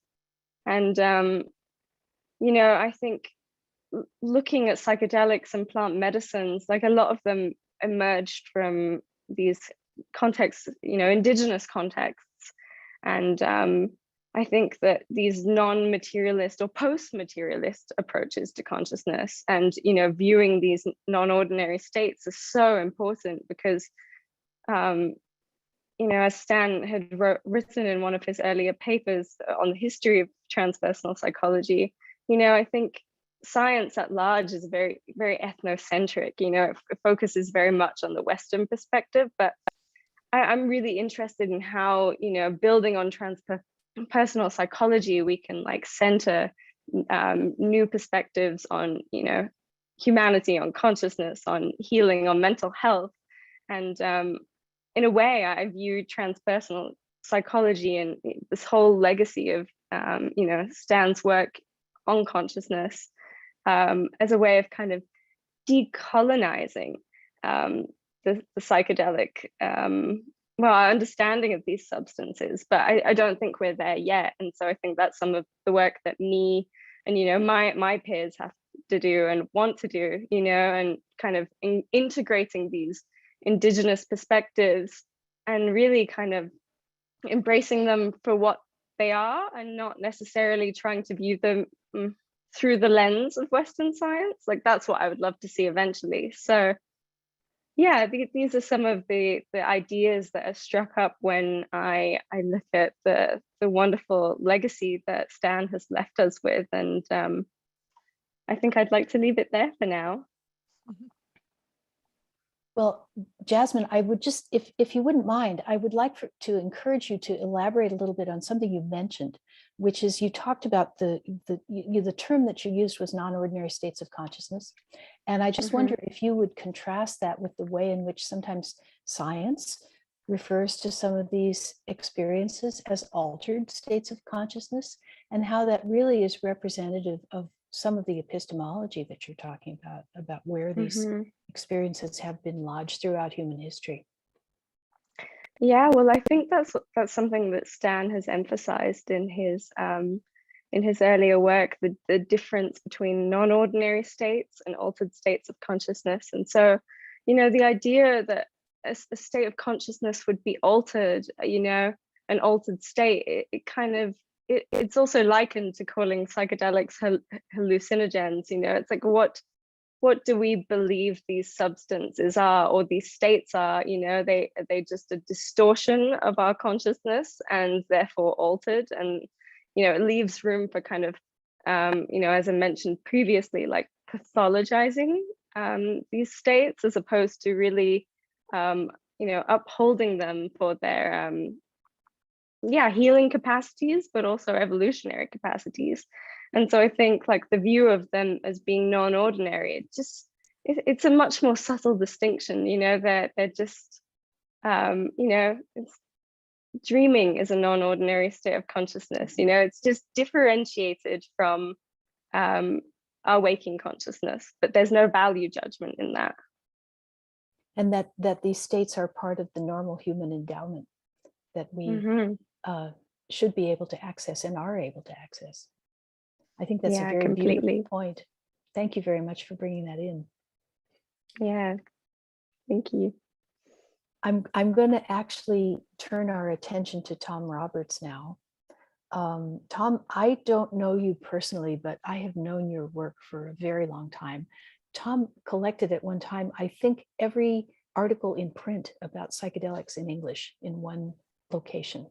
S4: And I think looking at psychedelics and plant medicines, like, a lot of them emerged from these contexts, indigenous contexts. And I think that these non-materialist or post-materialist approaches to consciousness, and viewing these non-ordinary states, is so important, because as Stan had written in one of his earlier papers on the history of transpersonal psychology, I think science at large is very, very ethnocentric. It focuses very much on the Western perspective, but I'm really interested in how, building on transpersonal psychology, we can center new perspectives on, humanity, on consciousness, on healing, on mental health. And in a way, I view transpersonal psychology and this whole legacy of you know, Stan's work on consciousness as a way of kind of decolonizing the psychedelic, well, our understanding of these substances, but I don't think we're there yet. And so I think that's some of the work that me and, you know, my peers have to do and want to do, you know, and kind of integrating these indigenous perspectives and really kind of embracing them for what they are and not necessarily trying to view them through the lens of Western science. Like, that's what I would love to see eventually. So yeah, these are some of the ideas that are struck up when I look at the wonderful legacy that Stan has left us with. And I think I'd like to leave it there for now.
S2: Well, Jasmine, I would just, if you wouldn't mind, I would like to encourage you to elaborate a little bit on something you mentioned, which is you talked about the term that you used was non-ordinary states of consciousness. And I just wonder if you would contrast that with the way in which sometimes science refers to some of these experiences as altered states of consciousness, and how that really is representative of some of the epistemology that you're talking about where these experiences have been lodged throughout human history.
S4: Yeah, well, I think that's something that Stan has emphasized in his earlier work, the difference between non-ordinary states and altered states of consciousness. And so, you know, the idea that a state of consciousness would be altered, you know, an altered state, it's also likened to calling psychedelics hallucinogens. You know, it's like, what do we believe these substances are, or these states are? You know, they just a distortion of our consciousness and therefore altered. And, you know, it leaves room for kind of, you know, as I mentioned previously, like pathologizing these states as opposed to really, you know, upholding them for their, healing capacities, but also evolutionary capacities. And so I think like the view of them as being non-ordinary, it's a much more subtle distinction, you know, that they're just, you know, dreaming is a non-ordinary state of consciousness, you know, it's just differentiated from our waking consciousness, but there's no value judgment in that.
S2: And that these states are part of the normal human endowment that we should be able to access and are able to access. I think that's a very beautiful point. Thank you very much for bringing that in.
S4: Yeah, thank you.
S2: I'm going to actually turn our attention to Tom Roberts now. Tom, I don't know you personally, but I have known your work for a very long time. Tom collected at one time, I think, every article in print about psychedelics in English in one location.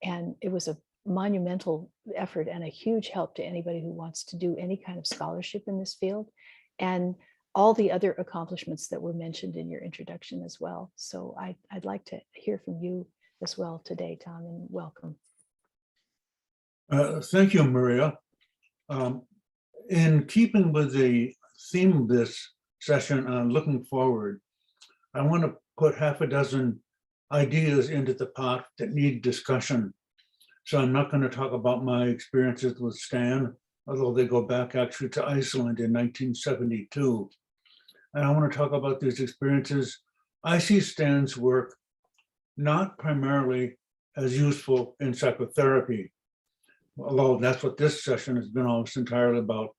S2: And it was a monumental effort and a huge help to anybody who wants to do any kind of scholarship in this field, and all the other accomplishments that were mentioned in your introduction as well. So I'd like to hear from you as well today, Tom, and welcome.
S5: Thank you, Maria. In keeping with the theme of this session on looking forward, I want to put half a dozen ideas into the pot that need discussion. So I'm not going to talk about my experiences with Stan, although they go back actually to Iceland in 1972. And I want to talk about these experiences. I see Stan's work not primarily as useful in psychotherapy, although that's what this session has been almost entirely about,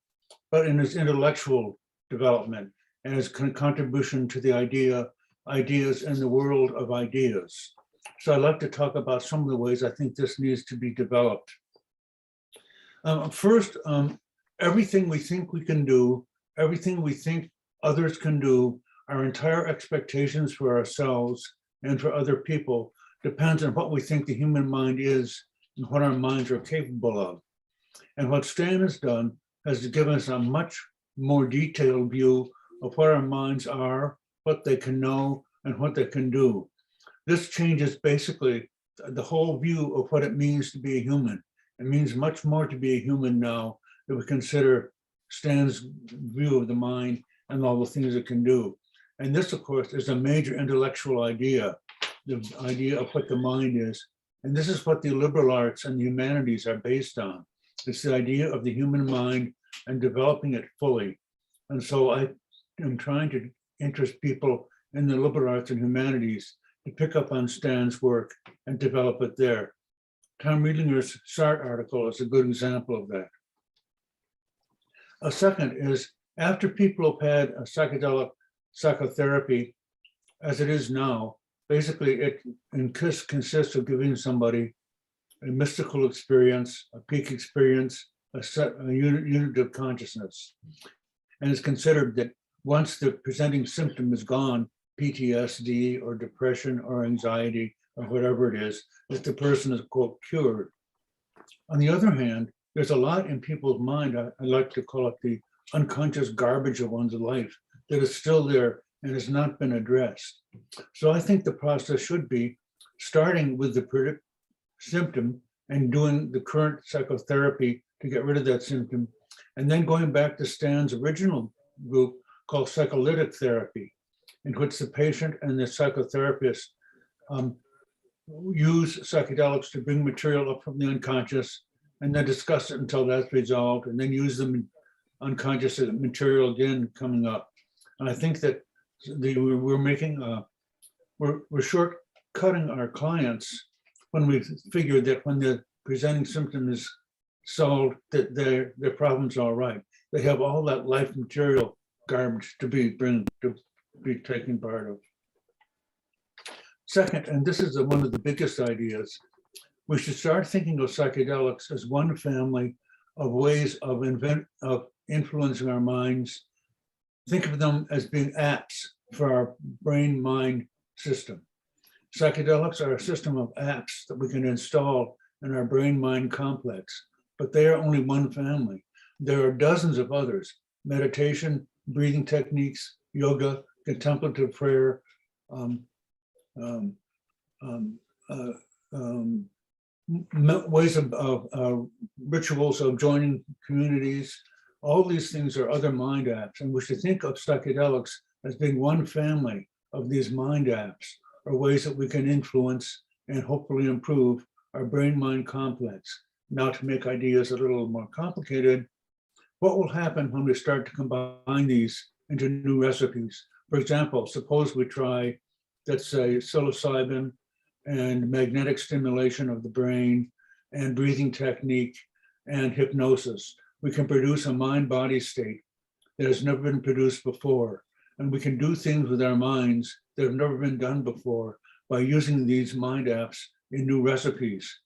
S5: but in his intellectual development and his contribution to the ideas in the world of ideas. So I'd like to talk about some of the ways I think this needs to be developed. First, everything we think we can do, everything we think others can do, our entire expectations for ourselves and for other people depends on what we think the human mind is and what our minds are capable of. And what Stan has done has given us a much more detailed view of what our minds are, what they can know, and what they can do. This changes basically the whole view of what it means to be a human. It means much more to be a human now that we consider Stan's view of the mind and all the things it can do. And this, of course, is a major intellectual idea, the idea of what the mind is And this is what the liberal arts and the humanities are based on. It's the idea of the human mind and developing it fully. And so I am trying to interest people in the liberal arts and humanities to pick up on Stan's work and develop it there. Tom Redlinger's SART article is a good example of that. A second is, after people have had a psychedelic psychotherapy, as it is now, basically it consists of giving somebody a mystical experience, a peak experience, a unit of consciousness. And it's considered that once the presenting symptom is gone, PTSD or depression or anxiety or whatever it is, that the person is, quote, cured. On the other hand, there's a lot in people's mind, I like to call it the unconscious garbage of one's life, that is still there and has not been addressed. So I think the process should be starting with the symptom and doing the current psychotherapy to get rid of that symptom, and then going back to Stan's original group called psycholytic therapy, in which the patient and the psychotherapist use psychedelics to bring material up from the unconscious and then discuss it until that's resolved, and then use the unconscious material again coming up. And I think that we're making we're shortcutting our clients when we figure that when the presenting symptom is solved, that their problem's all right. They have all that life material garbage to be taken part of. Second, and this is one of the biggest ideas, we should start thinking of psychedelics as one family of ways of influencing our minds. Think of them as being apps for our brain-mind system. Psychedelics are a system of apps that we can install in our brain-mind complex, but they are only one family. There are dozens of others: meditation, breathing techniques, yoga, contemplative prayer, ways of rituals of joining communities. All these things are other mind apps, and we should think of psychedelics as being one family of these mind apps, or ways that we can influence and hopefully improve our brain-mind complex. Now, to make ideas a little more complicated, what will happen when we start to combine these into new recipes? For example, suppose we try, let's say, psilocybin and magnetic stimulation of the brain and breathing technique and hypnosis. We can produce a mind-body state that has never been produced before. And we can do things with our minds that have never been done before by using these mind apps in new recipes.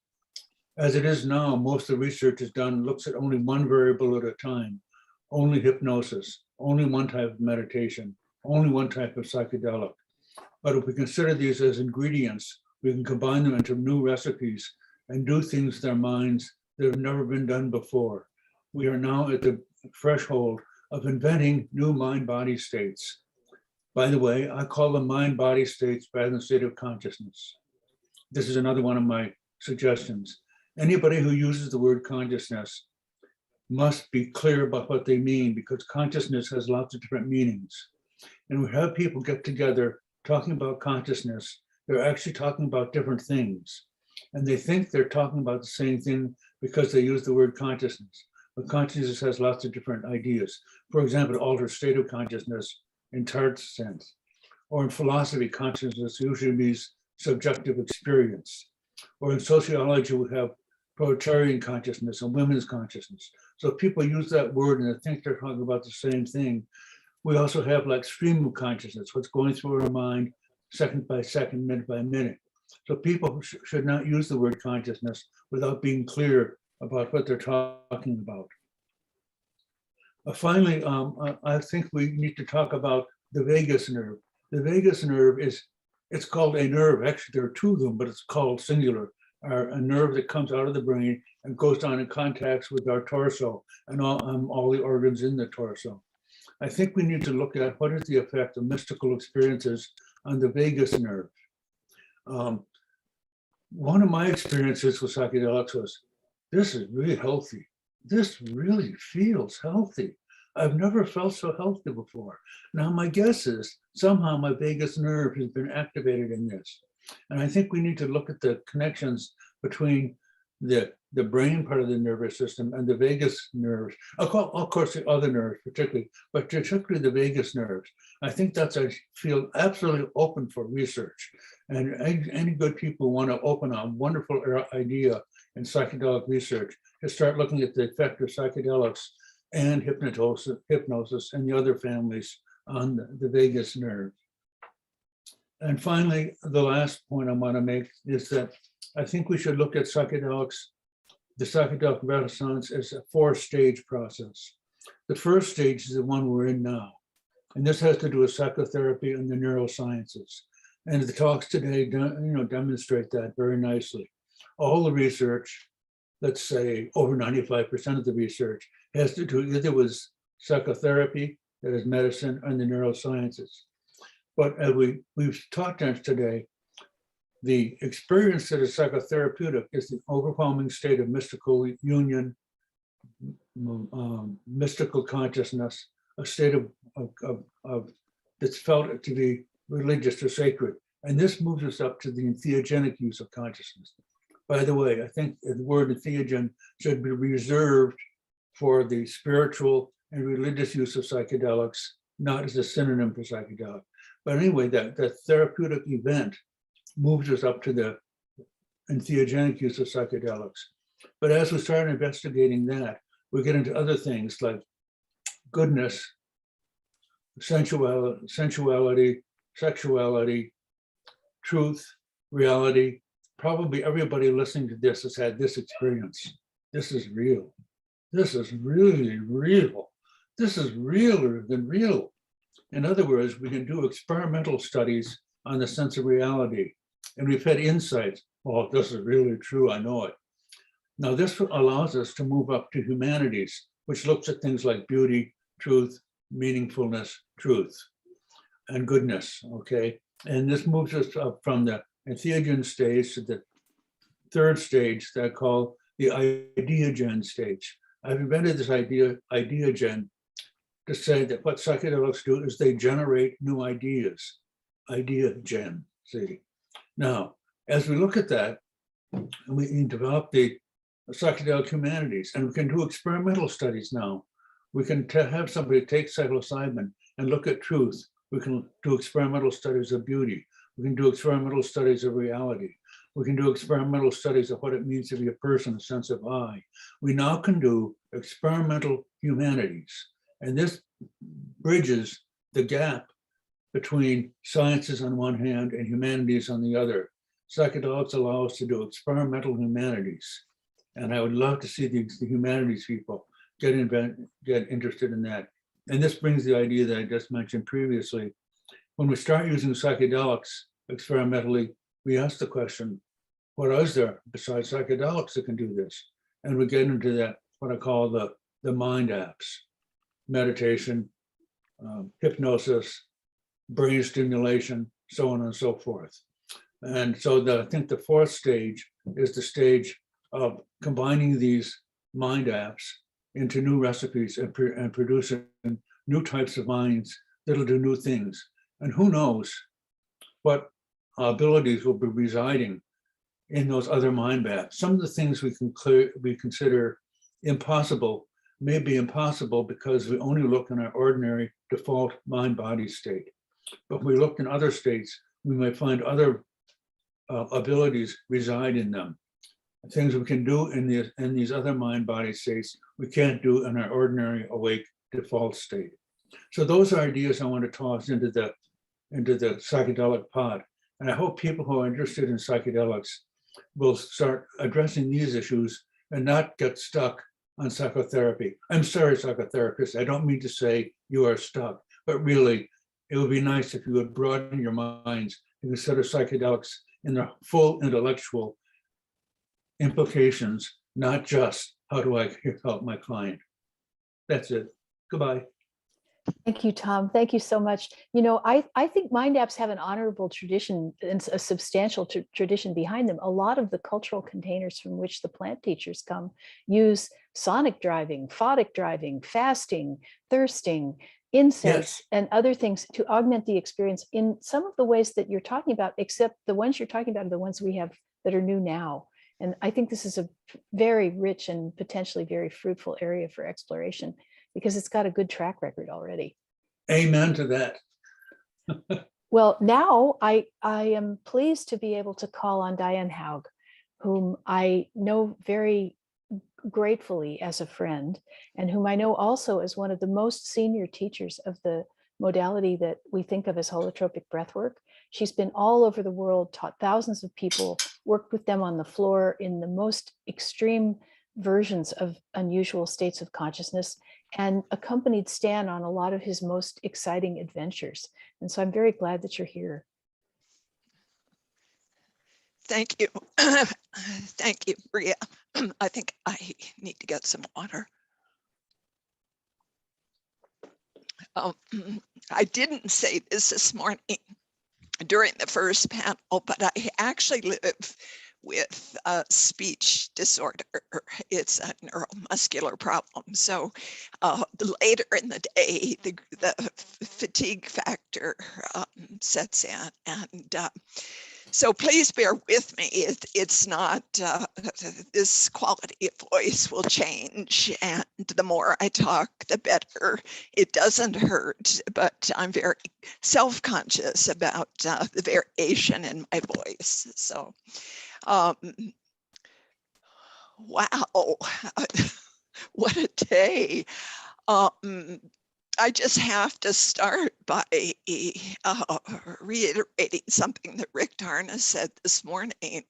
S5: As it is now, most of the research is done, looks at only one variable at a time, only hypnosis, only one type of meditation, only one type of psychedelic. But if we consider these as ingredients, we can combine them into new recipes and do things with our minds that have never been done before. We are now at the threshold of inventing new mind-body states. By the way, I call them mind-body states rather than state of consciousness. This is another one of my suggestions. Anybody who uses the word consciousness must be clear about what they mean, because consciousness has lots of different meanings. And we have people get together talking about consciousness. They're actually talking about different things. And they think they're talking about the same thing because they use the word consciousness. But consciousness has lots of different ideas. For example, altered state of consciousness in Tart's sense. Or in philosophy, consciousness usually means subjective experience. Or in sociology, we have proletarian consciousness and women's consciousness. So people use that word and they think they're talking about the same thing. We also have like stream of consciousness, what's going through our mind second by second, minute by minute. So people should not use the word consciousness without being clear about what they're talking about. Finally, I think we need to talk about the vagus nerve. The vagus nerve it's called a nerve. Actually, there are two of them, but it's called singular. A nerve that comes out of the brain and goes down in contacts with our torso and all the organs in the torso. I think we need to look at what is the effect of mystical experiences on the vagus nerve. One of my experiences with psychedelics was, this is really healthy. This really feels healthy. I've never felt so healthy before. Now, my guess is somehow my vagus nerve has been activated in this. And I think we need to look at the connections between the brain part of the nervous system and the vagus nerves, of course the other nerves particularly, but particularly the vagus nerves. I think that's a field absolutely open for research. And any good people want to open a wonderful idea in psychedelic research to start looking at the effect of psychedelics and hypnosis and the other families on the vagus nerve. And finally, the last point I want to make is that I think we should look at psychedelics, the psychedelic renaissance, as a 4-stage process. The first stage is the one we're in now. And this has to do with psychotherapy and the neurosciences. And the talks today demonstrate that very nicely. All the research, let's say over 95% of the research, has to do either with psychotherapy, that is medicine, and the neurosciences. But as we've talked today, the experience that is psychotherapeutic is the overwhelming state of mystical union, mystical consciousness, a state of that's felt to be religious or sacred. And this moves us up to the entheogenic use of consciousness. By the way, I think the word entheogen should be reserved for the spiritual and religious use of psychedelics, not as a synonym for psychedelic. But anyway, that therapeutic event moves us up to the entheogenic use of psychedelics. But as we start investigating that, we get into other things like goodness, sensuality, sexuality, truth, reality. Probably everybody listening to this has had this experience. This is real. This is really real. This is realer than real. In other words, we can do experimental studies on the sense of reality. And we've had insights. Oh, this is really true, I know it. Now this allows us to move up to humanities, which looks at things like beauty, truth, meaningfulness, truth, and goodness, okay? And this moves us up from the entheogen stage to the third stage that I call the Ideogen stage. I've invented this idea, Ideogen, to say that what psychedelics do is they generate new ideas. Ideogen, see? Now, as we look at that, we can develop the psychedelic humanities, and we can do experimental studies now. We can have somebody take psilocybin and look at truth. We can do experimental studies of beauty. We can do experimental studies of reality. We can do experimental studies of what it means to be a person, a sense of I. We now can do experimental humanities. And this bridges the gap between sciences on one hand and humanities on the other. Psychedelics allow us to do experimental humanities. And I would love to see the humanities people get interested in that. And this brings the idea that I just mentioned previously. When we start using psychedelics experimentally, we ask the question, what is there besides psychedelics that can do this? And we get into that, what I call the mind apps, meditation, hypnosis, brain stimulation, so on and so forth. And so I think the fourth stage is the stage of combining these mind apps into new recipes and producing new types of minds that'll do new things. And who knows what abilities will be residing in those other mind maps. Some of the things we consider impossible may be impossible because we only look in our ordinary default mind-body state. But if we look in other states, we might find other abilities reside in them. Things we can do in these other mind-body states, we can't do in our ordinary awake default state. So those are ideas I want to toss into the psychedelic pot. And I hope people who are interested in psychedelics will start addressing these issues and not get stuck on psychotherapy. I'm sorry, psychotherapists, I don't mean to say you are stuck, but really, it would be nice if you would broaden your minds and consider psychedelics in their full intellectual implications, not just how do I help my client. That's it. Goodbye.
S2: Thank you, Tom. Thank you so much. You know, I think mind apps have an honorable tradition and a substantial tradition behind them. A lot of the cultural containers from which the plant teachers come use sonic driving, photic driving, fasting, thirsting, incense, and other things to augment the experience in some of the ways that you're talking about, except the ones you're talking about are the ones we have that are new now. And I think this is a very rich and potentially very fruitful area for exploration because it's got a good track record already.
S5: Amen to that.
S2: Well, now I am pleased to be able to call on Diane Hogg, whom I know very gratefully as a friend, and whom I know also as one of the most senior teachers of the modality that we think of as holotropic breathwork. She's been all over the world, taught thousands of people, worked with them on the floor in the most extreme versions of unusual states of consciousness, and accompanied Stan on a lot of his most exciting adventures. And so I'm very glad that you're here.
S6: Thank you. Thank you, Bria. I think I need to get some water. I didn't say this morning during the first panel, but I actually live with a speech disorder. It's a neuromuscular problem. So later in the day, the fatigue factor sets in. And so please bear with me. It's not, this quality of voice will change. And the more I talk, the better. It doesn't hurt, but I'm very self-conscious about the variation in my voice. So, wow, what a day. I just have to start by reiterating something that Rick Darna said this morning.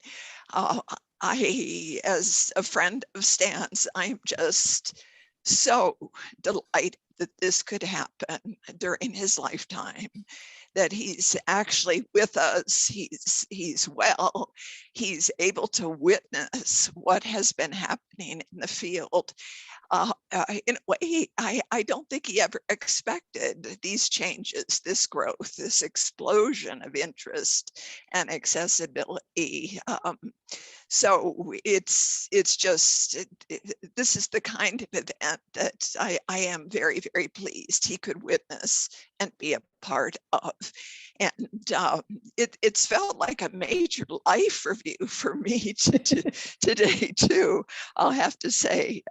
S6: I, as a friend of Stan's, I'm just so delighted that this could happen during his lifetime, that he's actually with us, he's well, he's able to witness what has been happening in the field. In a way, I don't think he ever expected these changes, this growth, this explosion of interest and accessibility. So it's just, this is the kind of event that I am very, very pleased he could witness and be a part of. And it's felt like a major life review for me today too, I'll have to say.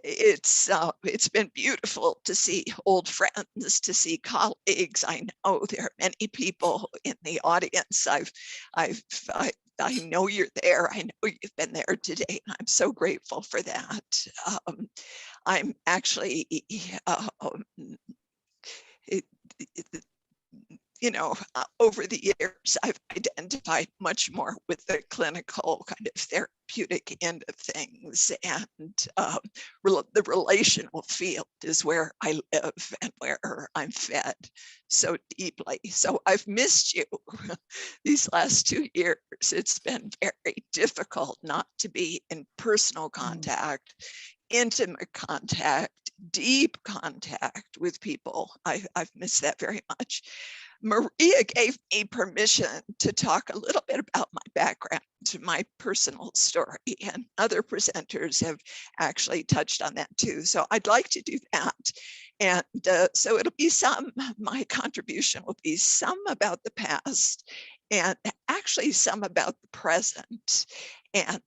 S6: It's been beautiful to see old friends, to see colleagues. I know there are many people in the audience. I know you're there. I know you've been there today, and I'm so grateful for that. I'm actually, over the years, I've identified much more with the clinical kind of therapeutic end of things, and the relational field is where I live and where I'm fed so deeply. So I've missed you these last 2 years. It's been very difficult not to be in personal contact, intimate contact, deep contact with people. I've missed that very much. Maria gave me permission to talk a little bit about my background, my personal story, and other presenters have actually touched on that too. So I'd like to do that. And so it'll be my contribution will be some about the past and actually some about the present, and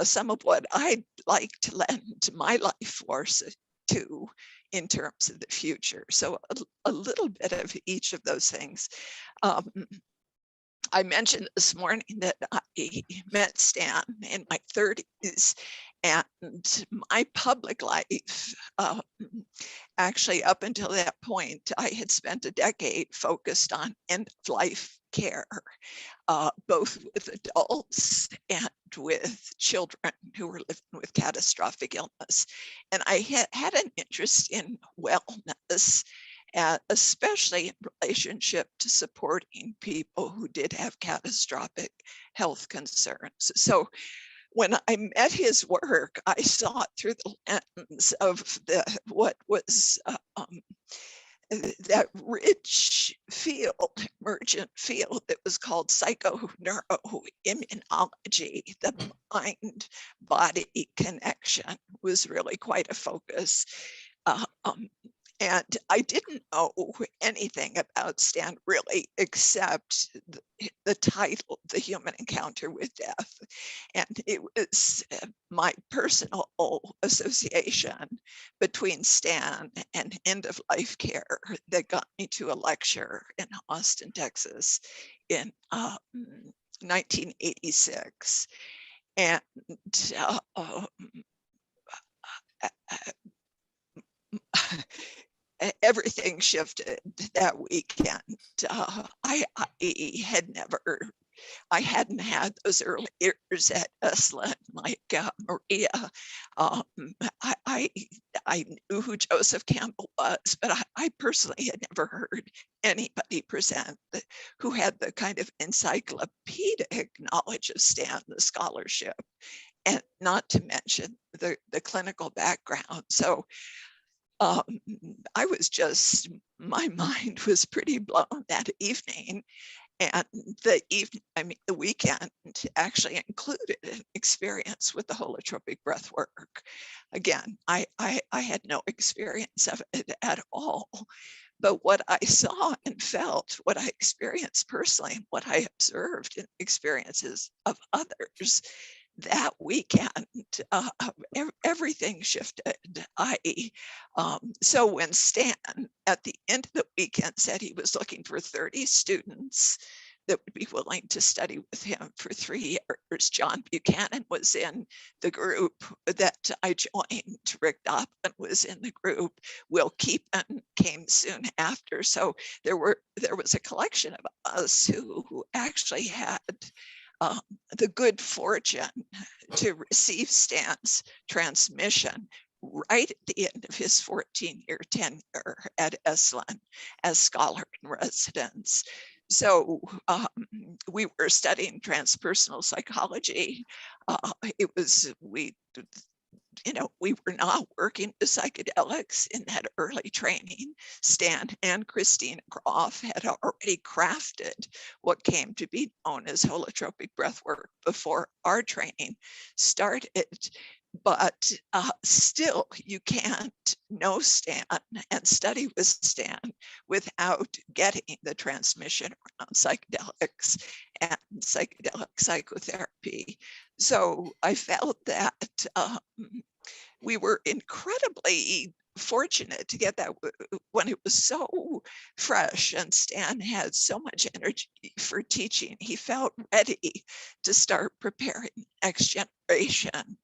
S6: some of what I'd like to lend my life force to in terms of the future. So a little bit of each of those things. I mentioned this morning that I met Stan in my 30s, and my public life, actually up until that point, I had spent a decade focused on end-of-life care, both with adults and with children who were living with catastrophic illness. And I had an interest in wellness, especially in relationship to supporting people who did have catastrophic health concerns. So when I met his work, I saw it through the lens of what was that rich field, emergent field that was called psychoneuroimmunology, the mind-body connection was really quite a focus. And I didn't know anything about Stan really, except the title, The Human Encounter with Death. And it was my personal association between Stan and end of life care that got me to a lecture in Austin, Texas in 1986. And everything shifted that weekend. I hadn't had those early years at Esalen like Maria. I knew who Joseph Campbell was, but I personally had never heard anybody present who had the kind of encyclopedic knowledge of Stan, the scholarship, and not to mention the clinical background. So I was just, my mind was pretty blown that evening. And the weekend actually included an experience with the holotropic breath work. Again, I had no experience of it at all. But what I saw and felt, what I experienced personally, what I observed in experiences of others, that weekend, everything shifted. So when Stan at the end of the weekend said he was looking for 30 students that would be willing to study with him for 3 years, John Buchanan was in the group that I joined. Rick Doblin was in the group. Will Keepan came soon after. So there was a collection of us who actually had the good fortune to receive Stan's transmission right at the end of his 14-year tenure at Esalen as scholar in residence. So we were studying transpersonal psychology. We were not working with psychedelics in that early training. Stan and Christina Groff had already crafted what came to be known as holotropic breathwork before our training started. But still, you can't know Stan and study with Stan without getting the transmission around psychedelics and psychedelic psychotherapy. So I felt that we were incredibly fortunate to get that when it was so fresh, and Stan had so much energy for teaching. He felt ready to start preparing next generation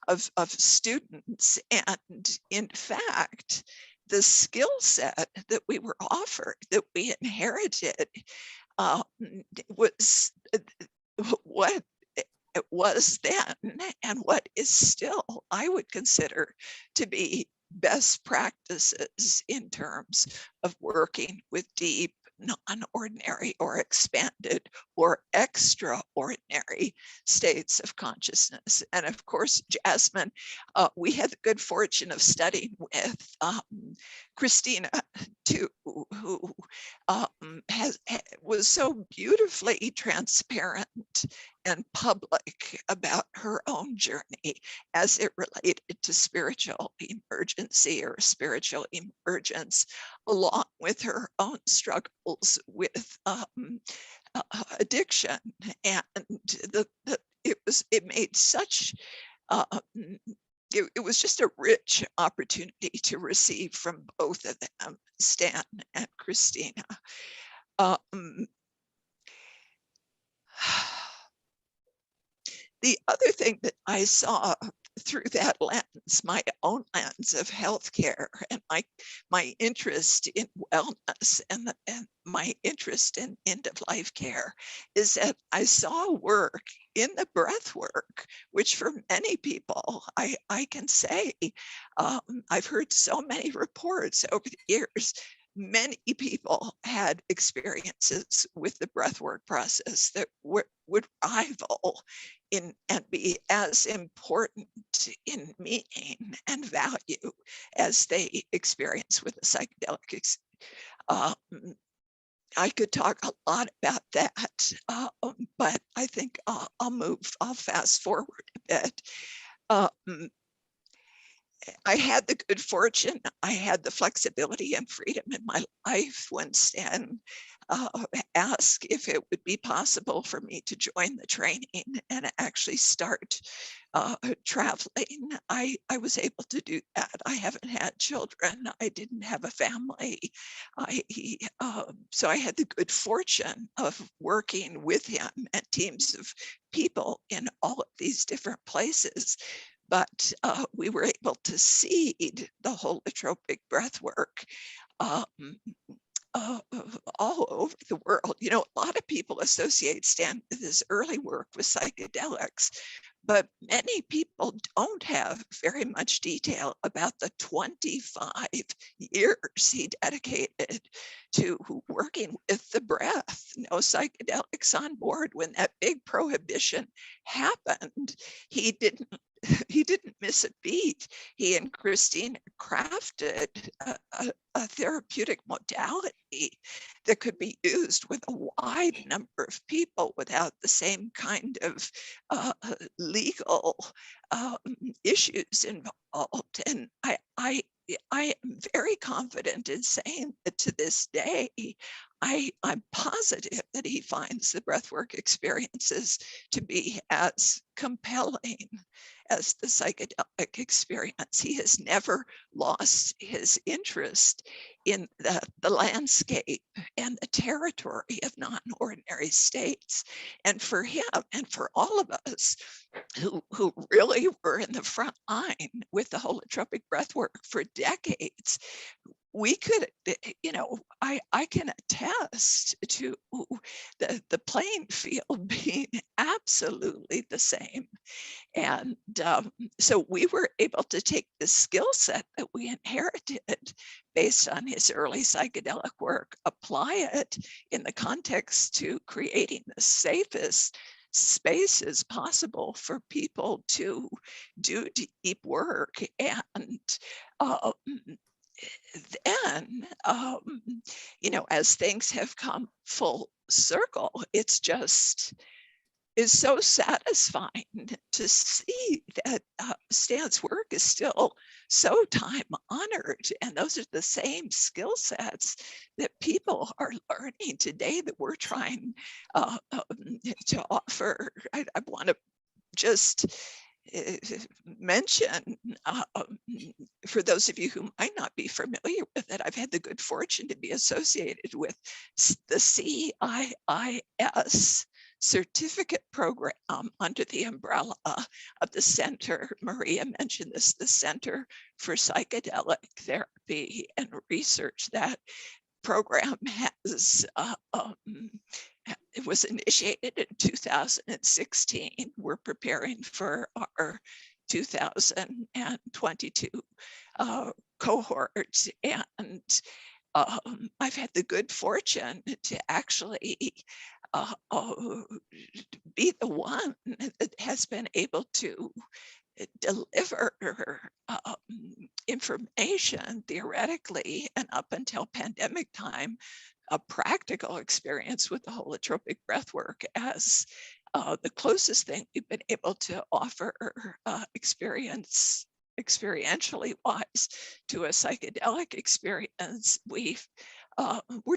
S6: of students. And in fact, the skill set that we were offered, that we inherited, was what it was then and what is still, I would consider to be best practices in terms of working with deep, non-ordinary or expanded or extraordinary states of consciousness. And of course, Jasmine, we had the good fortune of studying with Christina too, who was so beautifully transparent and public about her own journey as it related to spiritual emergency or spiritual emergence, along with her own struggles with addiction. And it made such it was just a rich opportunity to receive from both of them, Stan and Christina. The other thing that I saw through that lens, my own lens of healthcare, and my interest in wellness and my interest in end-of-life care, is that I saw work in the breath work, which for many people, I can say, I've heard so many reports over the years. Many people had experiences with the breathwork process that would rival in and be as important in meaning and value as they experience with a psychedelic. I could talk a lot about that, but I think I'll fast forward a bit. I had the good fortune, I had the flexibility and freedom in my life when Stan asked if it would be possible for me to join the training and actually start traveling. I was able to do that. I haven't had children. I didn't have a family. So I had the good fortune of working with him and teams of people in all of these different places. But we were able to seed the holotropic breath work all over the world. You know, a lot of people associate Stan with his early work with psychedelics, but many people don't have very much detail about the 25 years he dedicated to working with the breath. No psychedelics on board. When that big prohibition happened, he didn't miss a beat. He and Christine crafted a therapeutic modality that could be used with a wide number of people without the same kind of legal issues involved. And I am very confident in saying that to this day, I'm positive that he finds the breathwork experiences to be as compelling as the psychedelic experience. He has never lost his interest in the landscape and the territory of non-ordinary states. And for him and for all of us who really were in the front line with the holotropic breathwork for decades, we could, you know, I can attest to the playing field being absolutely the same. And so we were able to take the skill set that we inherited based on his early psychedelic work, apply it in the context to creating the safest spaces possible for people to do deep work. And then, you know, as things have come full circle, it's so satisfying to see that Stan's work is still so time honored. And those are the same skill sets that people are learning today that we're trying to offer. I want to just mention, for those of you who might not be familiar with it, I've had the good fortune to be associated with the CIIS certificate program under the umbrella of the Center. Maria mentioned this, the Center for Psychedelic Therapy and Research. That program has it was initiated in 2016. We're preparing for our 2022 cohort, and I've had the good fortune to actually be the one that has been able to deliver information theoretically and up until pandemic time, a practical experience with the holotropic breathwork as the closest thing we've been able to offer experientially wise to a psychedelic experience. We're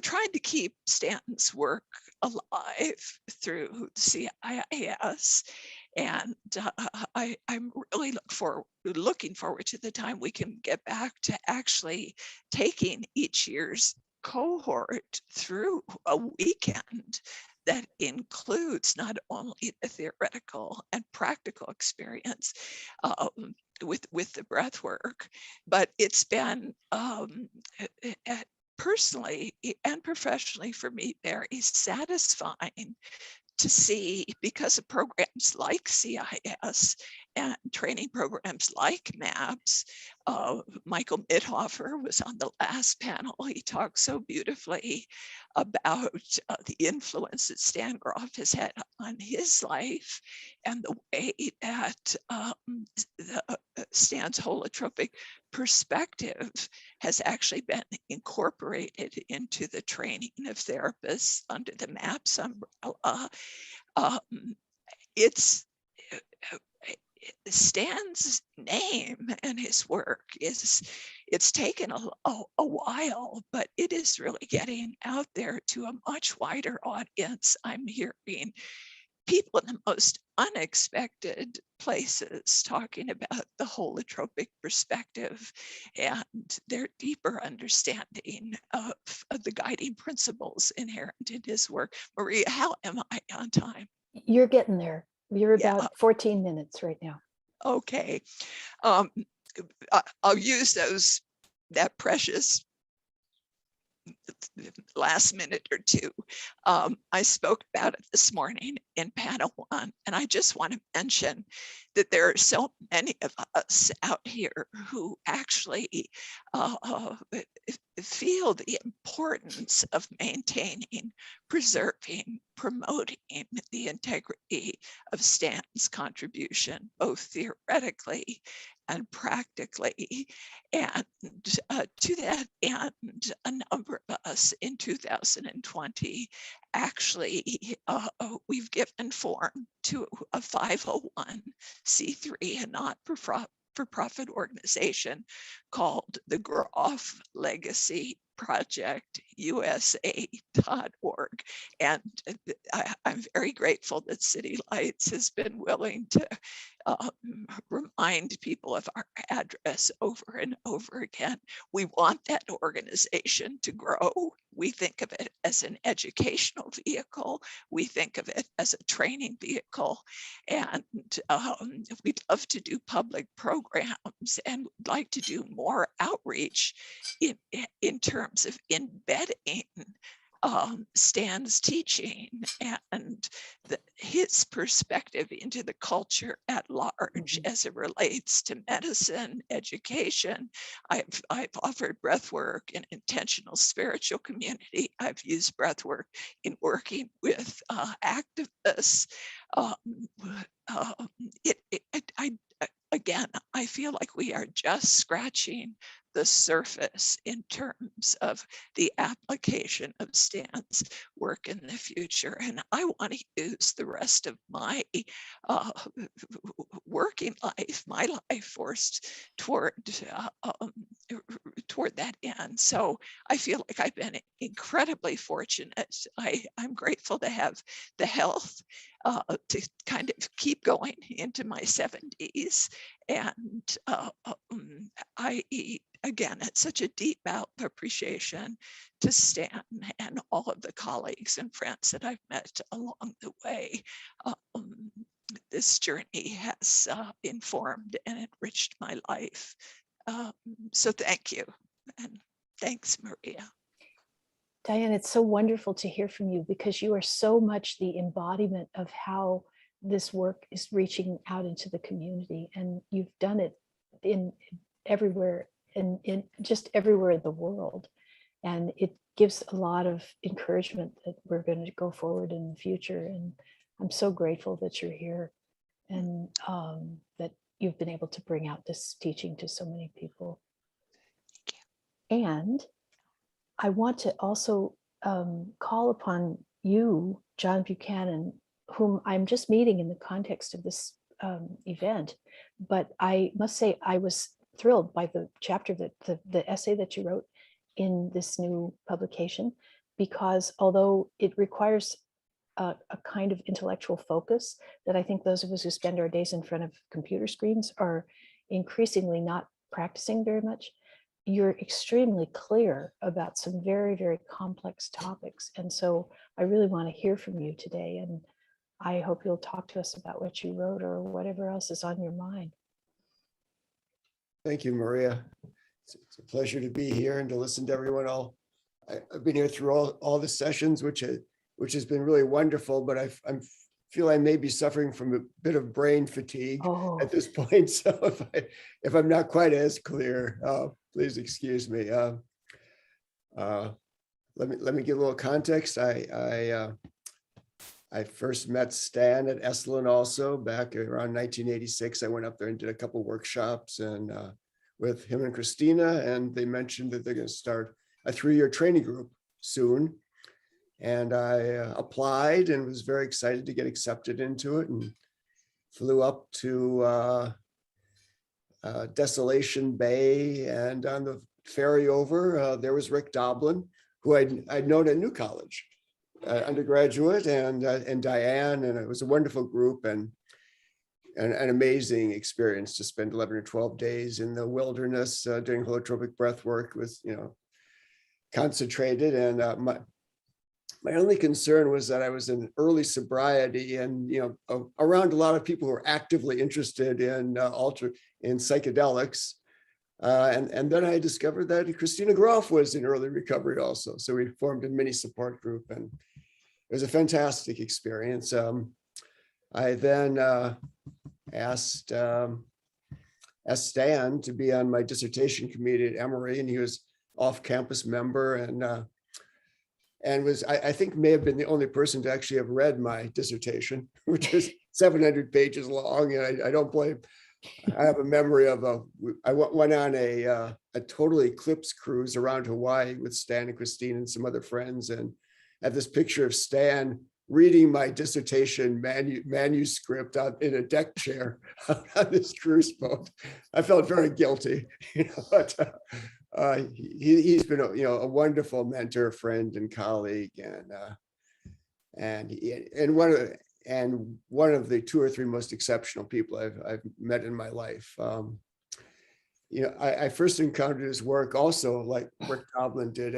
S6: trying to keep Stanton's work alive through CIIS, and I'm really looking forward to the time we can get back to actually taking each year's cohort through a weekend that includes not only the theoretical and practical experience with the breath work, but it's been personally and professionally for me very satisfying to see, because of programs like CIS and training programs like MAPS. Michael Mithofer was on the last panel. He talked so beautifully about the influence that Stan Grof has had on his life and the way that Stan's holotropic perspective has actually been incorporated into the training of therapists under the MAPS umbrella. Stan's name and his work it's taken a while, but it is really getting out there to a much wider audience. I'm hearing people in the most unexpected places talking about the holotropic perspective and their deeper understanding of the guiding principles inherent in his work. Maria, how am I on time?
S2: You're getting there. You're
S6: Yeah.
S2: about 14 minutes right now.
S6: Okay. I'll use that precious last minute or two. I spoke about it this morning in panel 1, and I just want to mention that there are so many of us out here who actually feel the importance of maintaining, preserving, promoting the integrity of Stan's contribution, both theoretically and practically. And to that end, a number of us in 2020 actually we've given form to a 501c3, a not-for-profit organization called the Groff Legacy Project USA.org. And I'm very grateful that City Lights has been willing to remind people of our address over and over again. We want that organization to grow. We think of it as an educational vehicle. We think of it as a training vehicle. And we'd love to do public programs and would like to do more outreach in terms of embedding Stan's teaching and his perspective into the culture at large as it relates to medicine, education. I've offered breath work in intentional spiritual community. I've used breath work in working with activists. Again, I feel like we are just scratching the surface in terms of the application of Stan's work in the future. And I want to use the rest of my working life, my life force toward that end. So I feel like I've been incredibly fortunate. I'm grateful to have the health to kind of keep going into my 70s. And again, it's such a deep bout of appreciation to Stan and all of the colleagues and friends that I've met along the way. This journey has informed and enriched my life. So thank you. And thanks, Maria.
S2: Diane, it's so wonderful to hear from you because you are so much the embodiment of how this work is reaching out into the community, and you've done it in everywhere, in just everywhere in the world. And it gives a lot of encouragement that we're going to go forward in the future. And I'm so grateful that you're here and that you've been able to bring out this teaching to so many people. And I want to also call upon you, John Buchanan, whom I'm just meeting in the context of this event. But I must say, I was thrilled by the chapter, that the essay that you wrote in this new publication, because although it requires a kind of intellectual focus that I think those of us who spend our days in front of computer screens are increasingly not practicing very much, you're extremely clear about some very, very complex topics. And so I really want to hear from you today. And I hope you'll talk to us about what you wrote or whatever else is on your mind.
S7: Thank you, Maria. It's a pleasure to be here and to listen to everyone. I've been here through all the sessions, which has been really wonderful, but I feel I may be suffering from a bit of brain fatigue at this point. So if I'm not quite as clear, please excuse me. Let me give a little context. I first met Stan at Esalen also back around 1986. I went up there and did a couple workshops and with him and Christina, and they mentioned that they're going to start a 3-year training group soon. And I applied and was very excited to get accepted into it. And flew up to Desolation Bay, and on the ferry over, there was Rick Doblin, who I'd known at New College, undergraduate, and Diane, and it was a wonderful group and an amazing experience to spend 11 or 12 days in the wilderness doing holotropic breath work with, concentrated. And my only concern was that I was in early sobriety and, around a lot of people who are actively interested in psychedelics. And then I discovered that Christina Groff was in early recovery also. So we formed a mini support group, and it was a fantastic experience. I then asked Stan to be on my dissertation committee at Emory, and he was off-campus member and was, I think, may have been the only person to actually have read my dissertation, which is 700 pages long, and I don't blame. I have a memory of I went on a total eclipse cruise around Hawaii with Stan and Christine and some other friends, and I have this picture of Stan reading my dissertation manuscript in a deck chair on this cruise boat. I felt very guilty, but he's been a wonderful mentor, friend, and colleague, and one of the 2 or 3 most exceptional people I've met in my life. I first encountered his work also, like Rick Doblin did,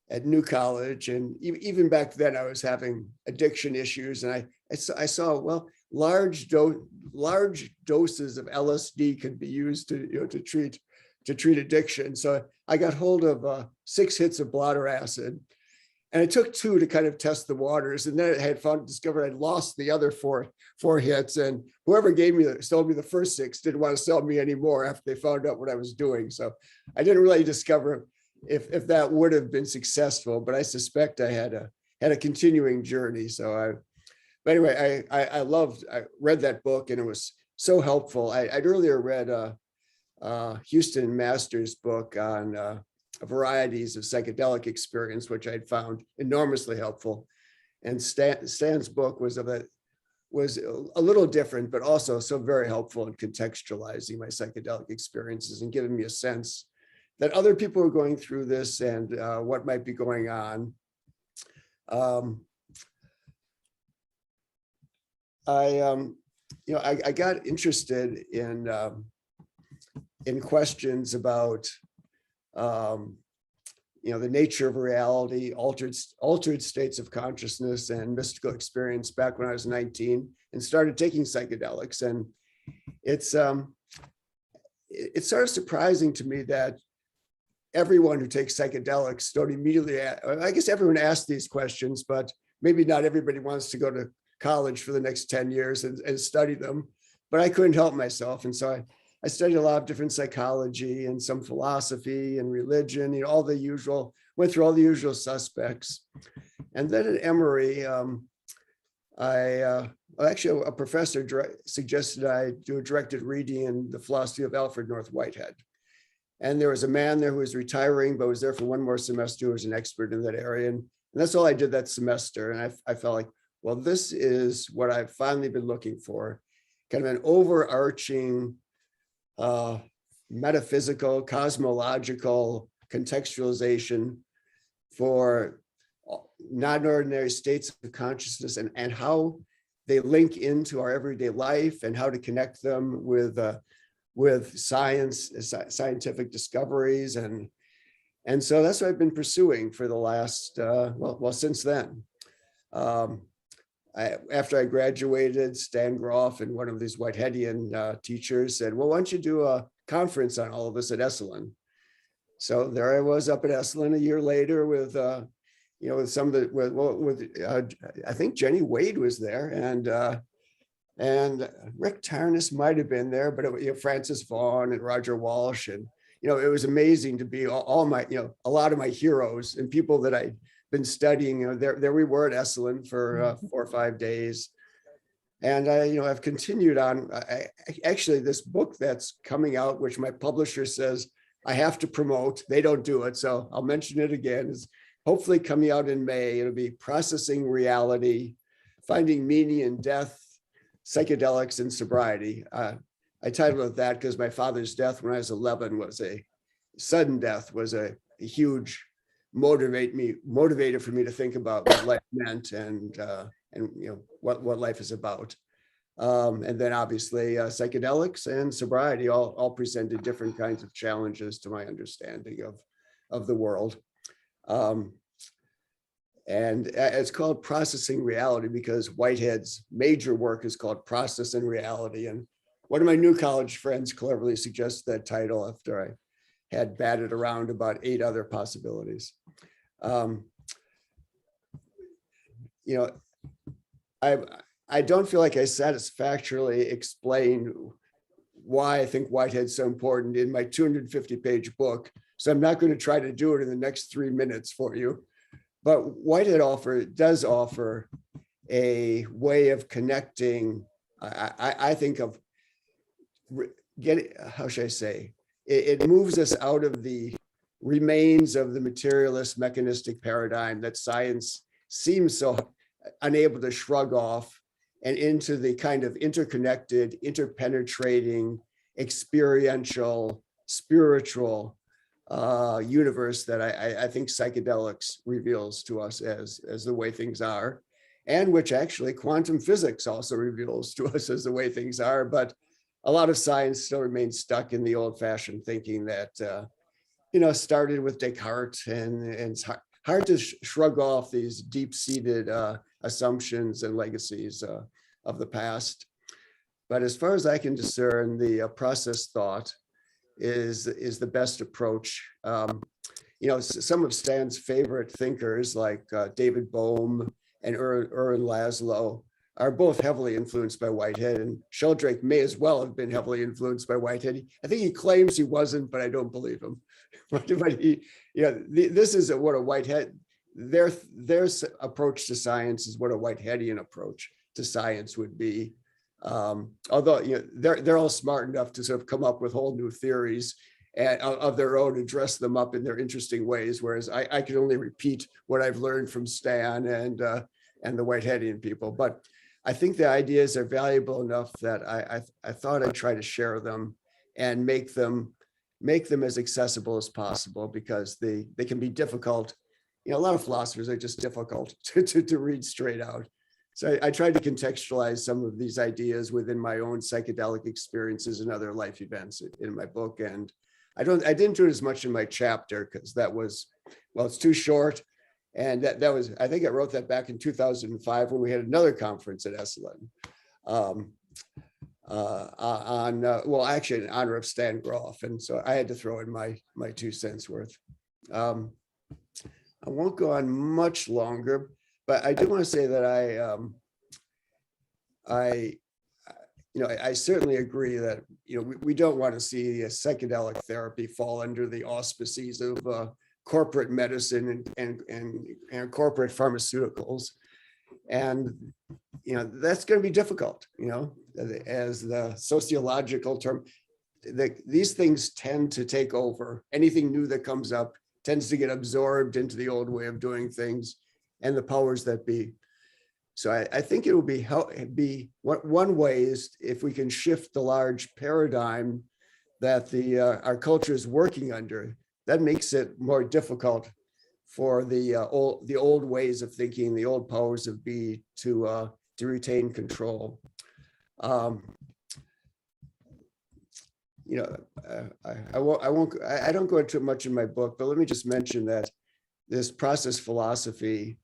S7: at New College, and even back then I was having addiction issues, and I saw, well, large doses of LSD could be used to treat addiction. So I got hold of 6 hits of bladder acid. And it took 2 to kind of test the waters. And then I had discovered I'd lost the other four hits. And whoever sold me the first 6 didn't want to sell me anymore after they found out what I was doing. So I didn't really discover if that would have been successful, but I suspect I had a continuing journey. But anyway, I read that book, and it was so helpful. I'd earlier read Houston Master's book on varieties of psychedelic experience, which I'd found enormously helpful. And Stan's book was a little different, but also so very helpful in contextualizing my psychedelic experiences and giving me a sense that other people are going through this and what might be going on. I got interested in questions about the nature of reality, altered states of consciousness, and mystical experience back when I was 19 and started taking psychedelics. And it's sort of surprising to me that everyone who takes psychedelics don't immediately, I guess everyone asks these questions, but maybe not everybody wants to go to college for the next 10 years and study them. But I couldn't help myself. And so I studied a lot of different psychology and some philosophy and religion, went through all the usual suspects. And then at Emory, actually a professor suggested I do a directed reading in the philosophy of Alfred North Whitehead. And there was a man there who was retiring, but was there for one more semester, who was an expert in that area. And that's all I did that semester. And I felt like, well, this is what I've finally been looking for, kind of an overarching metaphysical, cosmological contextualization for non-ordinary states of consciousness and how they link into our everyday life and how to connect them with science, scientific discoveries. And so that's what I've been pursuing for the last, since then. After I graduated, Stan Groff and one of these Whiteheadian teachers said, well, why don't you do a conference on all of this at Esalen? So there I was up at Esalen a year later with some of the, I think Jenny Wade was there, and Rick Tarnas might have been there, but Francis Vaughan and Roger Walsh. And, it was amazing to be all my, a lot of my heroes and people that I'd been studying, there we were at Esalen for 4 or 5 days. And I've continued on. Actually, this book that's coming out, which my publisher says I have to promote, they don't do it, so I'll mention it again, is hopefully coming out in May. It'll be Processing Reality, Finding Meaning in Death, Psychedelics and Sobriety. I titled it that because my father's death when I was 11 was a sudden death, was a huge motivator for me to think about what life meant and what life is about. And then obviously psychedelics and sobriety all presented different kinds of challenges to my understanding of the world. And it's called Processing Reality because Whitehead's major work is called Processing Reality. And one of my new college friends cleverly suggested that title after I had batted around about 8 other possibilities. I don't feel like I satisfactorily explained why I think Whitehead's so important in my 250-page book. So I'm not going to try to do it in the next 3 minutes for you. But Whitehead does offer a way of connecting, I think of getting, how should I say, it moves us out of the remains of the materialist mechanistic paradigm that science seems so unable to shrug off and into the kind of interconnected, interpenetrating, experiential, spiritual universe that I think psychedelics reveals to us as the way things are, and which actually quantum physics also reveals to us as the way things are. But a lot of science still remains stuck in the old-fashioned thinking that started with Descartes, and it's hard to shrug off these deep-seated assumptions and legacies of the past. But as far as I can discern, the process thought is the best approach. Some of Stan's favorite thinkers like David Bohm and Erwin Laszlo are both heavily influenced by Whitehead, and Sheldrake may as well have been heavily influenced by Whitehead. I think he claims he wasn't, but I don't believe him. But this is what a Whitehead, their approach to science is what a Whiteheadian approach to science would be. Although they're all smart enough to sort of come up with whole new theories of their own and dress them up in their interesting ways, whereas I can only repeat what I've learned from Stan and the Whiteheadian people. But I think the ideas are valuable enough that I thought I'd try to share them and make them as accessible as possible, because they can be difficult. A lot of philosophers are just difficult to read straight out. So I tried to contextualize some of these ideas within my own psychedelic experiences and other life events in my book. And I didn't do it as much in my chapter because that was, it's too short. And that was, I think I wrote that back in 2005 when we had another conference at Esalen actually in honor of Stan Grof. And so I had to throw in my 2 cents worth. I won't go on much longer, but I do want to say that I certainly agree that we don't want to see a psychedelic therapy fall under the auspices of corporate medicine and corporate pharmaceuticals, and that's going to be difficult. As the sociological term, these things tend to take over. Anything new that comes up tends to get absorbed into the old way of doing things and the powers that be. So I think it will be one way is if we can shift the large paradigm that our culture is working under. That makes it more difficult for the old ways of thinking, the old powers of be to retain control. I don't go into much in my book, but let me just mention that this process philosophy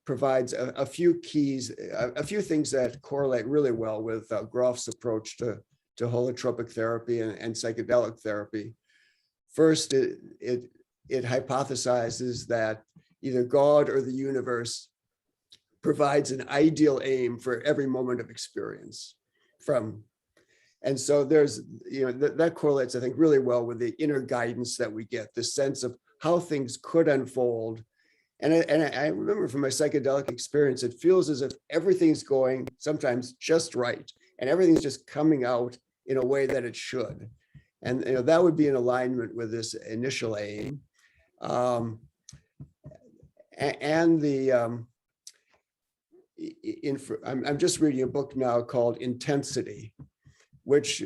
S7: provides a few keys, a few things that correlate really well with Grof's approach to holotropic therapy and psychedelic therapy. First, it hypothesizes that either God or the universe provides an ideal aim for every moment of experience. And so there's, that correlates, I think, really well with the inner guidance that we get, the sense of how things could unfold. And I remember from my psychedelic experience, it feels as if everything's going sometimes just right, and everything's just coming out in a way that it should. And that would be in alignment with this initial aim. And I'm just reading a book now called Intensity, which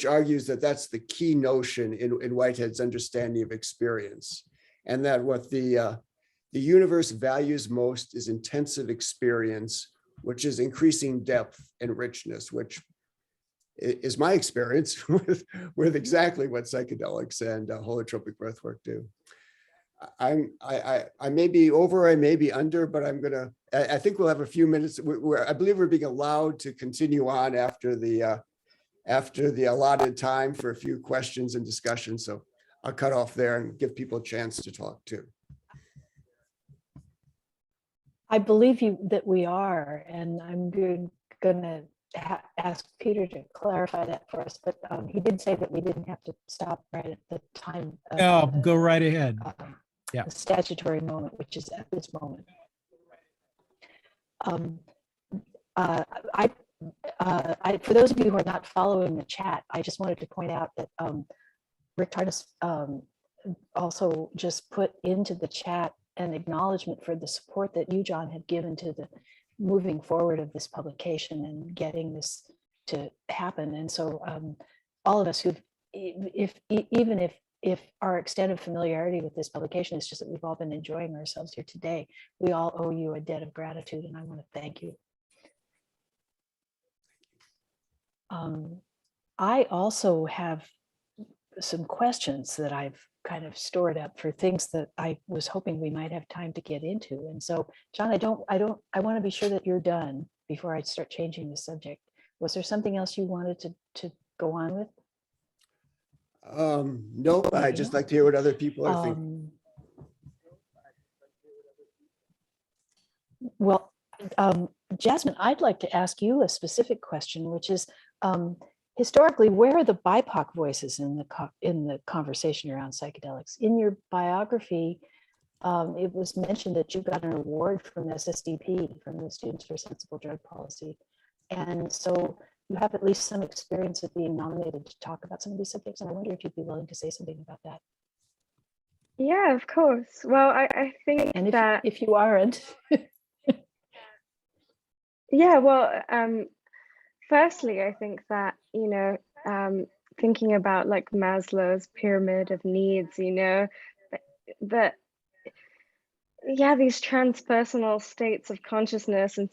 S7: argues that that's the key notion in Whitehead's understanding of experience, and that what the universe values most is intensive experience, which is increasing depth and richness, which is my experience with exactly what psychedelics and holotropic breathwork do. I may be over, I may be under, but I think we'll have a few minutes where I believe we're being allowed to continue on after the allotted time for a few questions and discussion. So I'll cut off there and give people a chance to talk too.
S2: I believe you that we are, and I'm going to ask Peter to clarify that for us. But he did say that we didn't have to stop right at the time.
S1: Oh, go right ahead. Yeah.
S2: The statutory moment, which is at this moment. For those of you who are not following the chat, I just wanted to point out that Rick Tardis also just put into the chat an acknowledgement for the support that you, John, had given to the moving forward of this publication and getting this to happen. And so all of us who've, even if our extent of familiarity with this publication is just that we've all been enjoying ourselves here today, we all owe you a debt of gratitude, and I want to thank you. I also have some questions that I've kind of stored up for things that I was hoping we might have time to get into. And so, John, I want to be sure that you're done before I start changing the subject. Was there something else you wanted to go on with?
S7: Nope, I just like to hear what other people are thinking.
S2: Well, Jasmine, I'd like to ask you a specific question, which is, historically, where are the BIPOC voices in the conversation around psychedelics? In your biography, it was mentioned that you got an award from SSDP, from the Students for Sensible Drug Policy. And so you have at least some experience of being nominated to talk about some of these subjects. And I wonder if you'd be willing to say something about that.
S4: Yeah, of course. Well, I think
S2: and
S4: that
S2: if you aren't.
S4: Yeah, well, firstly, I think that, thinking about like Maslow's pyramid of needs, that these transpersonal states of consciousness and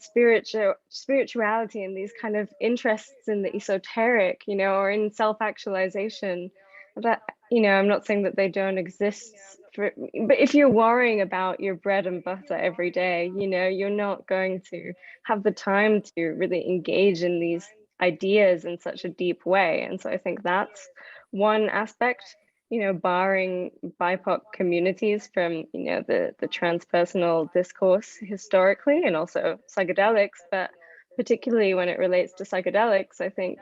S4: spirituality and these kind of interests in the esoteric, or in self-actualization, that, I'm not saying that they don't exist, but if you're worrying about your bread and butter every day, you're not going to have the time to really engage in these ideas in such a deep way. And so I think that's one aspect, barring BIPOC communities from, the transpersonal discourse historically, and also psychedelics, but particularly when it relates to psychedelics, I think,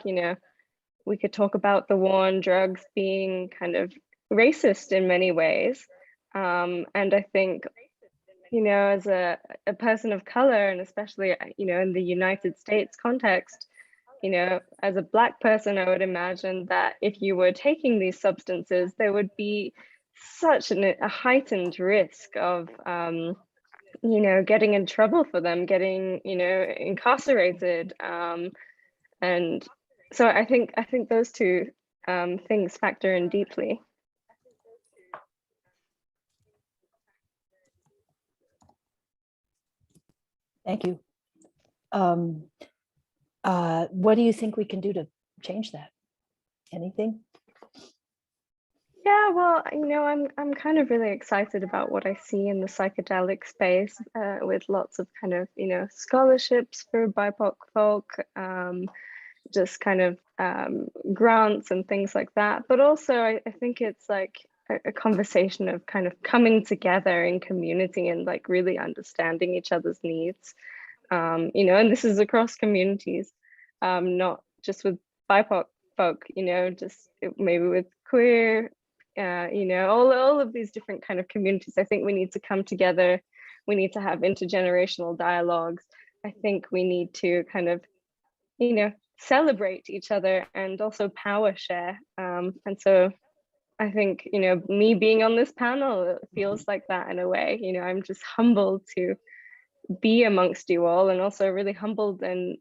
S4: we could talk about the war on drugs being kind of racist in many ways. And I think, as a person of color, and especially, in the United States context, as a Black person, I would imagine that if you were taking these substances, there would be such a heightened risk of, getting in trouble for them, getting, incarcerated. And so I think those two things factor in deeply.
S2: Thank you. What do you think we can do to change that? Anything?
S4: Yeah, well, I'm kind of really excited about what I see in the psychedelic space, with lots of kind of, scholarships for BIPOC folk, just kind of grants and things like that. But also, I think it's like a conversation of kind of coming together in community and like really understanding each other's needs. And this is across communities, not just with BIPOC folk, just maybe with queer, all of these different kind of communities. I think we need to come together. We need to have intergenerational dialogues. I think we need to kind of, celebrate each other and also power share. And so I think, me being on this panel, it feels like that in a way. I'm just humbled to be amongst you all, and also really humbled and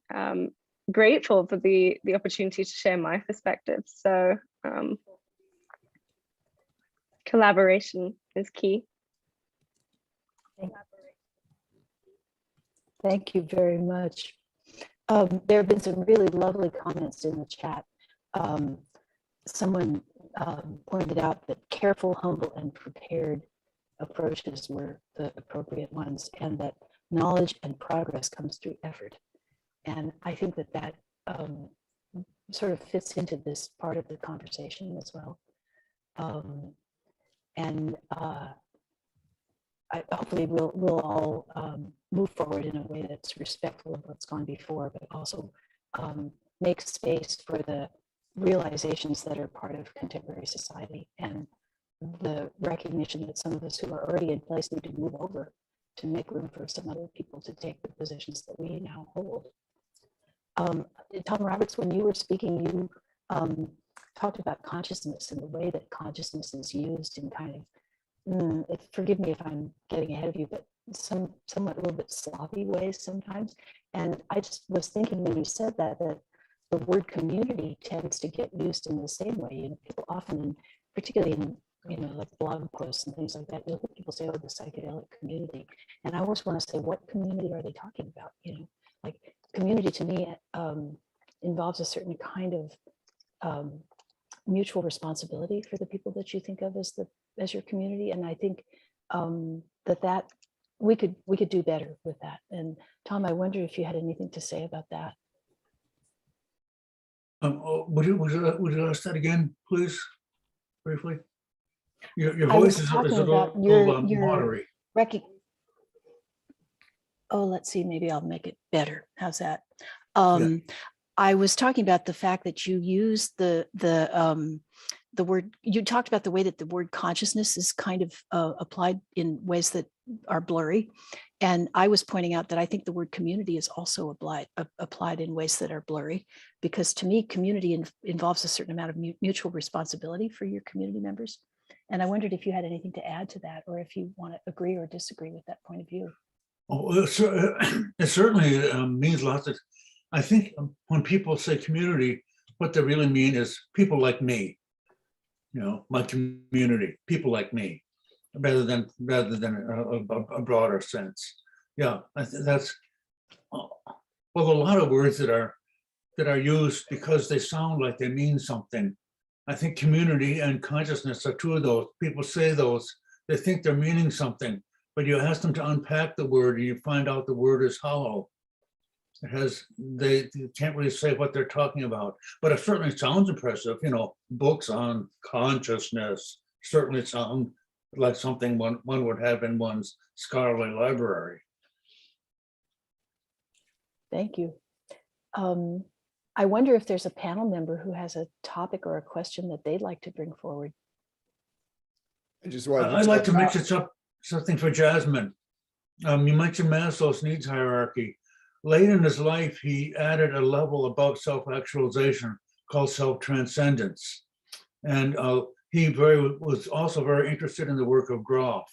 S4: grateful for the opportunity to share my perspective. So collaboration is key.
S2: Thank you very much. There have been some really lovely comments in the chat. Someone pointed out that careful, humble, and prepared approaches were the appropriate ones, and that knowledge and progress comes through effort. And I think that that sort of fits into this part of the conversation as well. Hopefully we'll all move forward in a way that's respectful of what's gone before, but also make space for the realizations that are part of contemporary society, and the recognition that some of us who are already in place need to move over to make room for some other people to take the positions that we now hold. Tom Roberts, when you were speaking, you talked about consciousness and the way that consciousness is used in kind of, forgive me if I'm getting ahead of you, but somewhat a little bit sloppy ways sometimes. And I just was thinking when you said that the word community tends to get used in the same way. You know, people often, particularly in, you know, like blog posts and things like that, you'll hear people say, oh, the psychedelic community. And I always want to say, what community are they talking about? You know, like community to me involves a certain kind of mutual responsibility for the people that you think of as your community. And I think that we could do better with that. And Tom, I wonder if you had anything to say about that.
S5: Would you ask that again, please, briefly? Your voice is a little watery.
S2: Oh, let's see, maybe I'll make it better. How's that?
S5: Yeah.
S2: I was talking about the fact that you use the word, you talked about the way that the word consciousness is kind of applied in ways that are blurry. And I was pointing out that I think the word community is also applied in ways that are blurry, because to me, community involves a certain amount of mutual responsibility for your community members. And I wondered if you had anything to add to that, or if you want to agree or disagree with that point of view.
S5: Oh, it certainly means lots of, I think when people say community, what they really mean is people like me, you know, my community, people like me, rather than a broader sense. Yeah, I think that's, well, a lot of words that are used because they sound like they mean something. I think community and consciousness are two of those. People say those, they think they're meaning something, but you ask them to unpack the word and you find out the word is hollow. They can't really say what they're talking about, but it certainly sounds impressive. You know, books on consciousness certainly sound like something one would have in one's scholarly library.
S2: Thank you. I wonder if there's a panel member who has a topic or a question that they'd like to bring forward.
S7: I'd
S5: like to mention something for Jasmine. You mentioned Maslow's needs hierarchy. Late in his life, he added a level above self-actualization called self-transcendence. And he was also very interested in the work of Groff,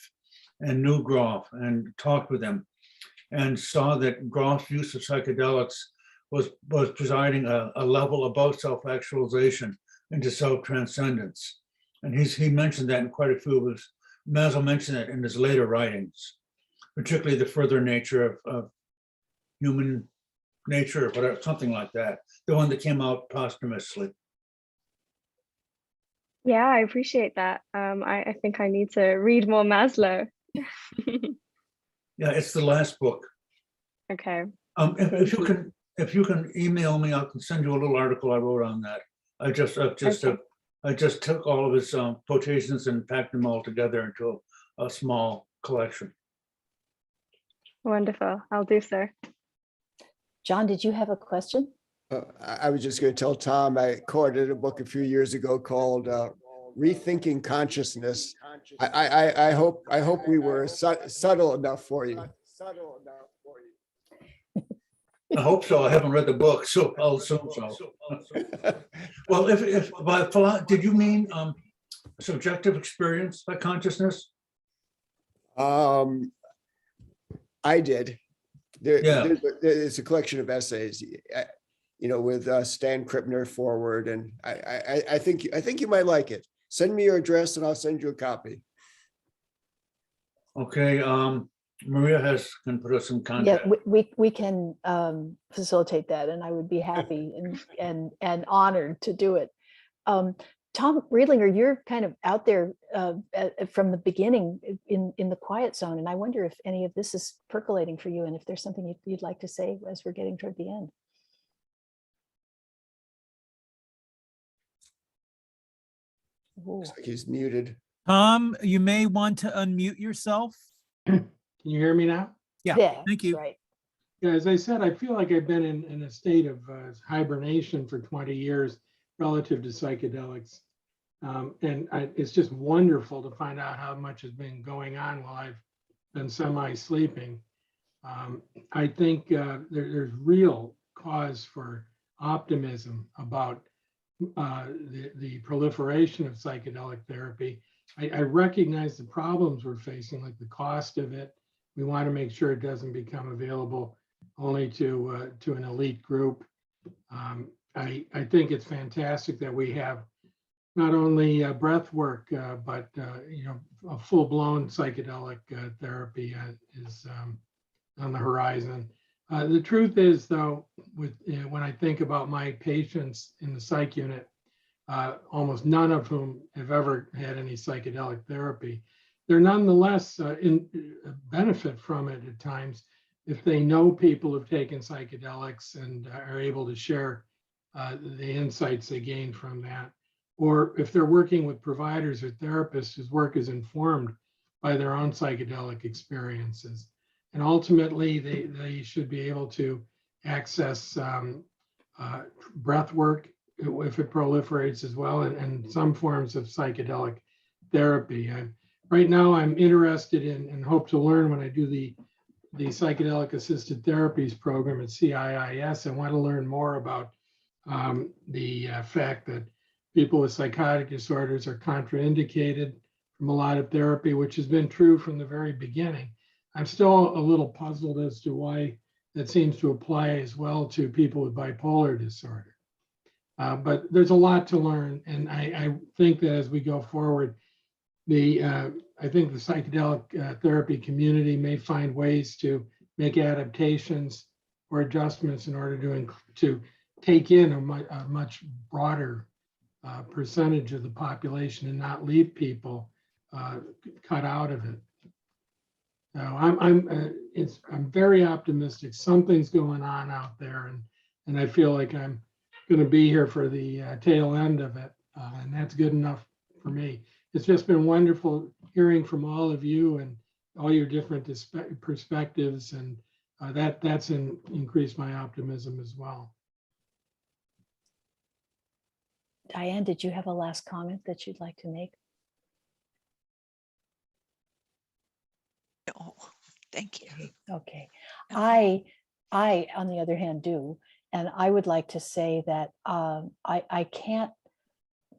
S5: and knew Groff and talked with him, and saw that Groff's use of psychedelics was presiding a level above self-actualization into self-transcendence. And he mentioned that in quite a few of his, Maslow mentioned it in his later writings, particularly the further nature of human nature, or whatever, something like that, the one that came out posthumously.
S4: Yeah, I appreciate that. I think I need to read more Maslow.
S5: Yeah, it's the last book.
S4: Okay.
S5: If you can email me, I can send you a little article I wrote on that. I just took all of his quotations and packed them all together into a small collection.
S4: Wonderful. I'll do so.
S2: John, did you have a question?
S7: I was just going to tell Tom, I quoted a book a few years ago called Rethinking Consciousness. I hope we were subtle enough for you.
S5: I hope so. I haven't read the book, so I'll assume so. Well, if by did you mean subjective experience by consciousness?
S7: I did.
S5: Yeah.
S7: It's a collection of essays, with Stan Krippner forward, and I think you might like it. Send me your address and I'll send you a copy.
S5: Okay, Maria can put us in
S2: Yeah,
S5: contact.
S2: we can facilitate that, and I would be happy and honored to do it. Tom Redlinger, you're kind of out there from the beginning in the quiet zone, and I wonder if any of this is percolating for you, and if there's something you'd like to say as we're getting toward the end. Ooh.
S7: Looks like he's muted.
S1: Tom, you may want to unmute yourself.
S3: Can you hear me now?
S1: Yeah,
S2: Yeah,
S1: thank you.
S2: that's right.
S3: Yeah, as I said, I feel like I've been in a state of hibernation for 20 years relative to psychedelics. It's just wonderful to find out how much has been going on while I've been semi-sleeping. I think there's real cause for optimism about the proliferation of psychedelic therapy. I recognize the problems we're facing, like the cost of it. We want to make sure it doesn't become available only to an elite group. I think it's fantastic that we have not only breath work, but a full-blown psychedelic therapy is on the horizon. The truth is, though, when I think about my patients in the psych unit, almost none of whom have ever had any psychedelic therapy, they're nonetheless benefit from it at times if they know people who've taken psychedelics and are able to share the insights they gain from that. Or if they're working with providers or therapists whose work is informed by their own psychedelic experiences. And ultimately, they should be able to access breath work if it proliferates as well, and some forms of psychedelic therapy. Right now, I'm interested in and hope to learn when I do the psychedelic assisted therapies program at CIIS. I want to learn more about the fact that people with psychotic disorders are contraindicated from a lot of therapy, which has been true from the very beginning. I'm still a little puzzled as to why that seems to apply as well to people with bipolar disorder. But there's a lot to learn, and I think that as we go forward, I think the psychedelic therapy community may find ways to make adaptations or adjustments in order to take in a much broader percentage of the population and not leave people cut out of it. So I'm very optimistic. Something's going on out there, and I feel like I'm going to be here for the tail end of it, and that's good enough for me. It's just been wonderful hearing from all of you and all your different perspectives, and that's increased my optimism as well.
S2: Diane, did you have a last comment that you'd like to make?
S6: No, thank you.
S2: Okay. I, on the other hand, do. And I would like to say that I can't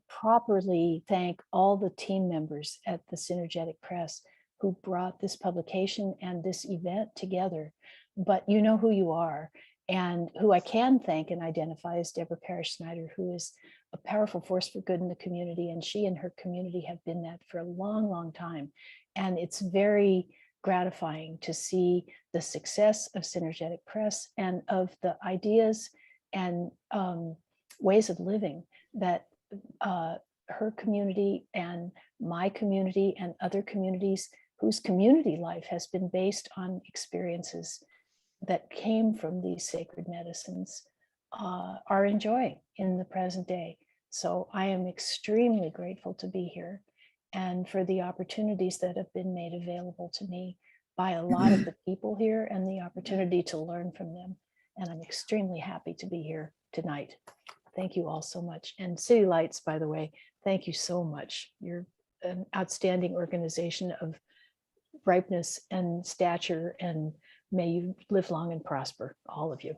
S2: properly thank all the team members at the Synergetic Press who brought this publication and this event together. But you know who you are, and who I can thank and identify is Deborah Parrish-Snyder, who is a powerful force for good in the community. And she and her community have been that for a long, long time. And it's very gratifying to see the success of Synergetic Press and of the ideas and ways of living that her community and my community and other communities whose community life has been based on experiences that came from these sacred medicines are enjoying in the present day. So I am extremely grateful to be here and for the opportunities that have been made available to me by a lot of the people here and the opportunity to learn from them. And I'm extremely happy to be here tonight. Thank you all so much. And City Lights, by the way, thank you so much. You're an outstanding organization of ripeness and stature, and may you live long and prosper, all of you.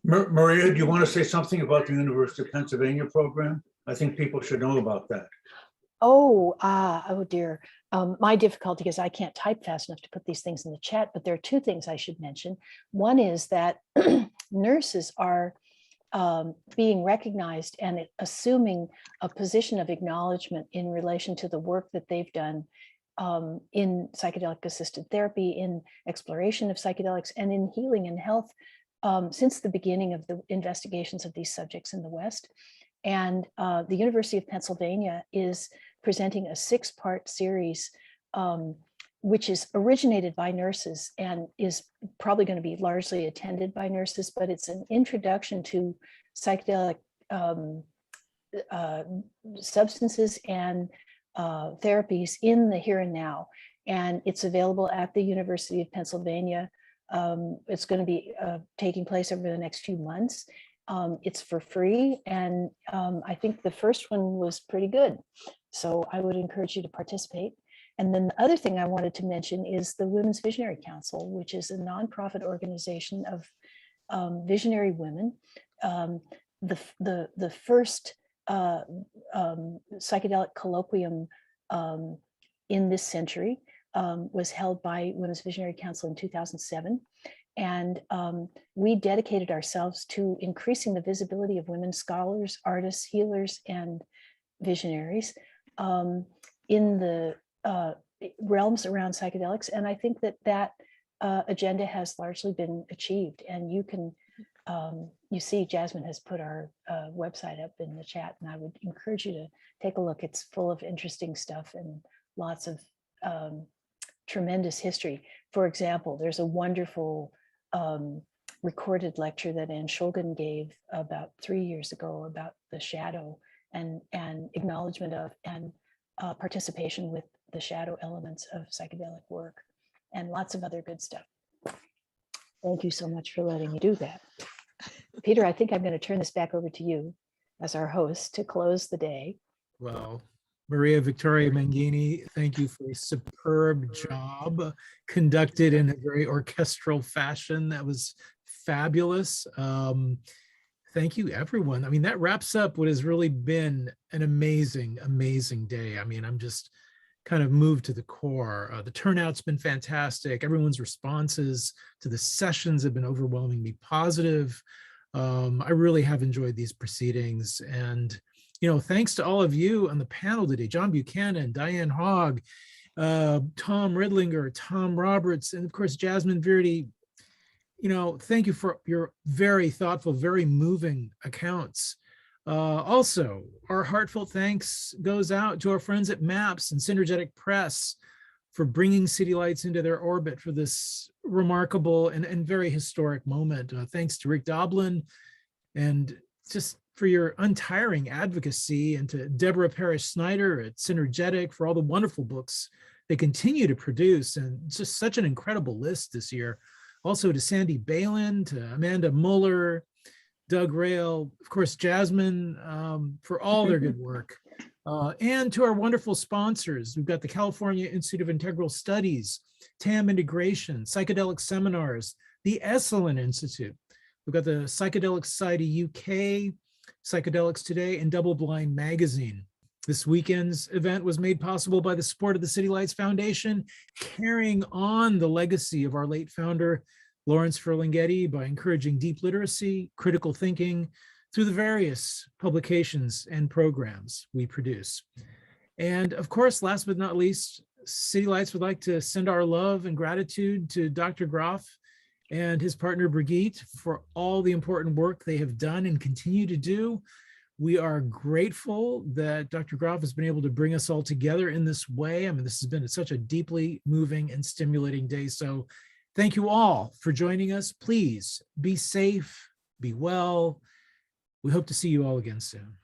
S5: Maria, do you want to say something about the University of Pennsylvania program? I think people should know about that.
S2: Oh dear. My difficulty is I can't type fast enough to put these things in the chat, but there are two things I should mention. One is that nurses are being recognized and assuming a position of acknowledgement in relation to the work that they've done in psychedelic assisted therapy, in exploration of psychedelics, and in healing and health since the beginning of the investigations of these subjects in the West. And the University of Pennsylvania is presenting a 6-part series, which is originated by nurses and is probably going to be largely attended by nurses, but it's an introduction to psychedelic substances and therapies in the here and now. And it's available at the University of Pennsylvania. It's going to be taking place over the next few months. It's for free, and I think the first one was pretty good. So I would encourage you to participate. And then the other thing I wanted to mention is the Women's Visionary Council, which is a nonprofit organization of visionary women. The first psychedelic colloquium in this century was held by Women's Visionary Council in 2007. And we dedicated ourselves to increasing the visibility of women scholars, artists, healers, and visionaries in the realms around psychedelics. And I think that that agenda has largely been achieved. And you can, you see Jasmine has put our website up in the chat, and I would encourage you to take a look. It's full of interesting stuff and lots of tremendous history. For example, there's a wonderful recorded lecture that Anne Shulgin gave about 3 years ago about the shadow and acknowledgement of and participation with the shadow elements of psychedelic work, and lots of other good stuff. Thank you so much for letting me do that. Peter, I think I'm going to turn this back over to you as our host to close the day.
S1: Well, Maria Victoria Mangini, thank you for a superb job conducted in a very orchestral fashion. That was fabulous. Thank you, everyone. I mean, that wraps up what has really been an amazing, amazing day. I mean, I'm just kind of moved to the core. The turnout's been fantastic. Everyone's responses to the sessions have been overwhelmingly positive. I really have enjoyed these proceedings. And, you know, thanks to all of you on the panel today, John Buchanan, Diane Hogg, Tom Redlinger, Tom Roberts, and of course, Jasmine Verdi. You know, thank you for your very thoughtful, very moving accounts. Also, our heartfelt thanks goes out to our friends at MAPS and Synergetic Press for bringing City Lights into their orbit for this remarkable and very historic moment. Thanks to Rick Doblin, and just for your untiring advocacy, and to Deborah Parrish-Snyder at Synergetic for all the wonderful books they continue to produce, and just such an incredible list this year. Also to Sandy Balin, to Amanda Muller, Doug Rail, of course, Jasmine, for all their good work. And to our wonderful sponsors. We've got the California Institute of Integral Studies, TAM Integration, Psychedelic Seminars, the Esalen Institute. We've got the Psychedelic Society UK, Psychedelics Today, and Double Blind Magazine. This weekend's event was made possible by the support of the City Lights Foundation, carrying on the legacy of our late founder, Lawrence Ferlinghetti, by encouraging deep literacy, critical thinking through the various publications and programs we produce. And of course, last but not least, City Lights would like to send our love and gratitude to Dr. Groff and his partner Brigitte for all the important work they have done and continue to do. We are grateful that Dr. Groff has been able to bring us all together in this way. I mean, this has been such a deeply moving and stimulating day. So thank you all for joining us. Please be safe, be well. We hope to see you all again soon.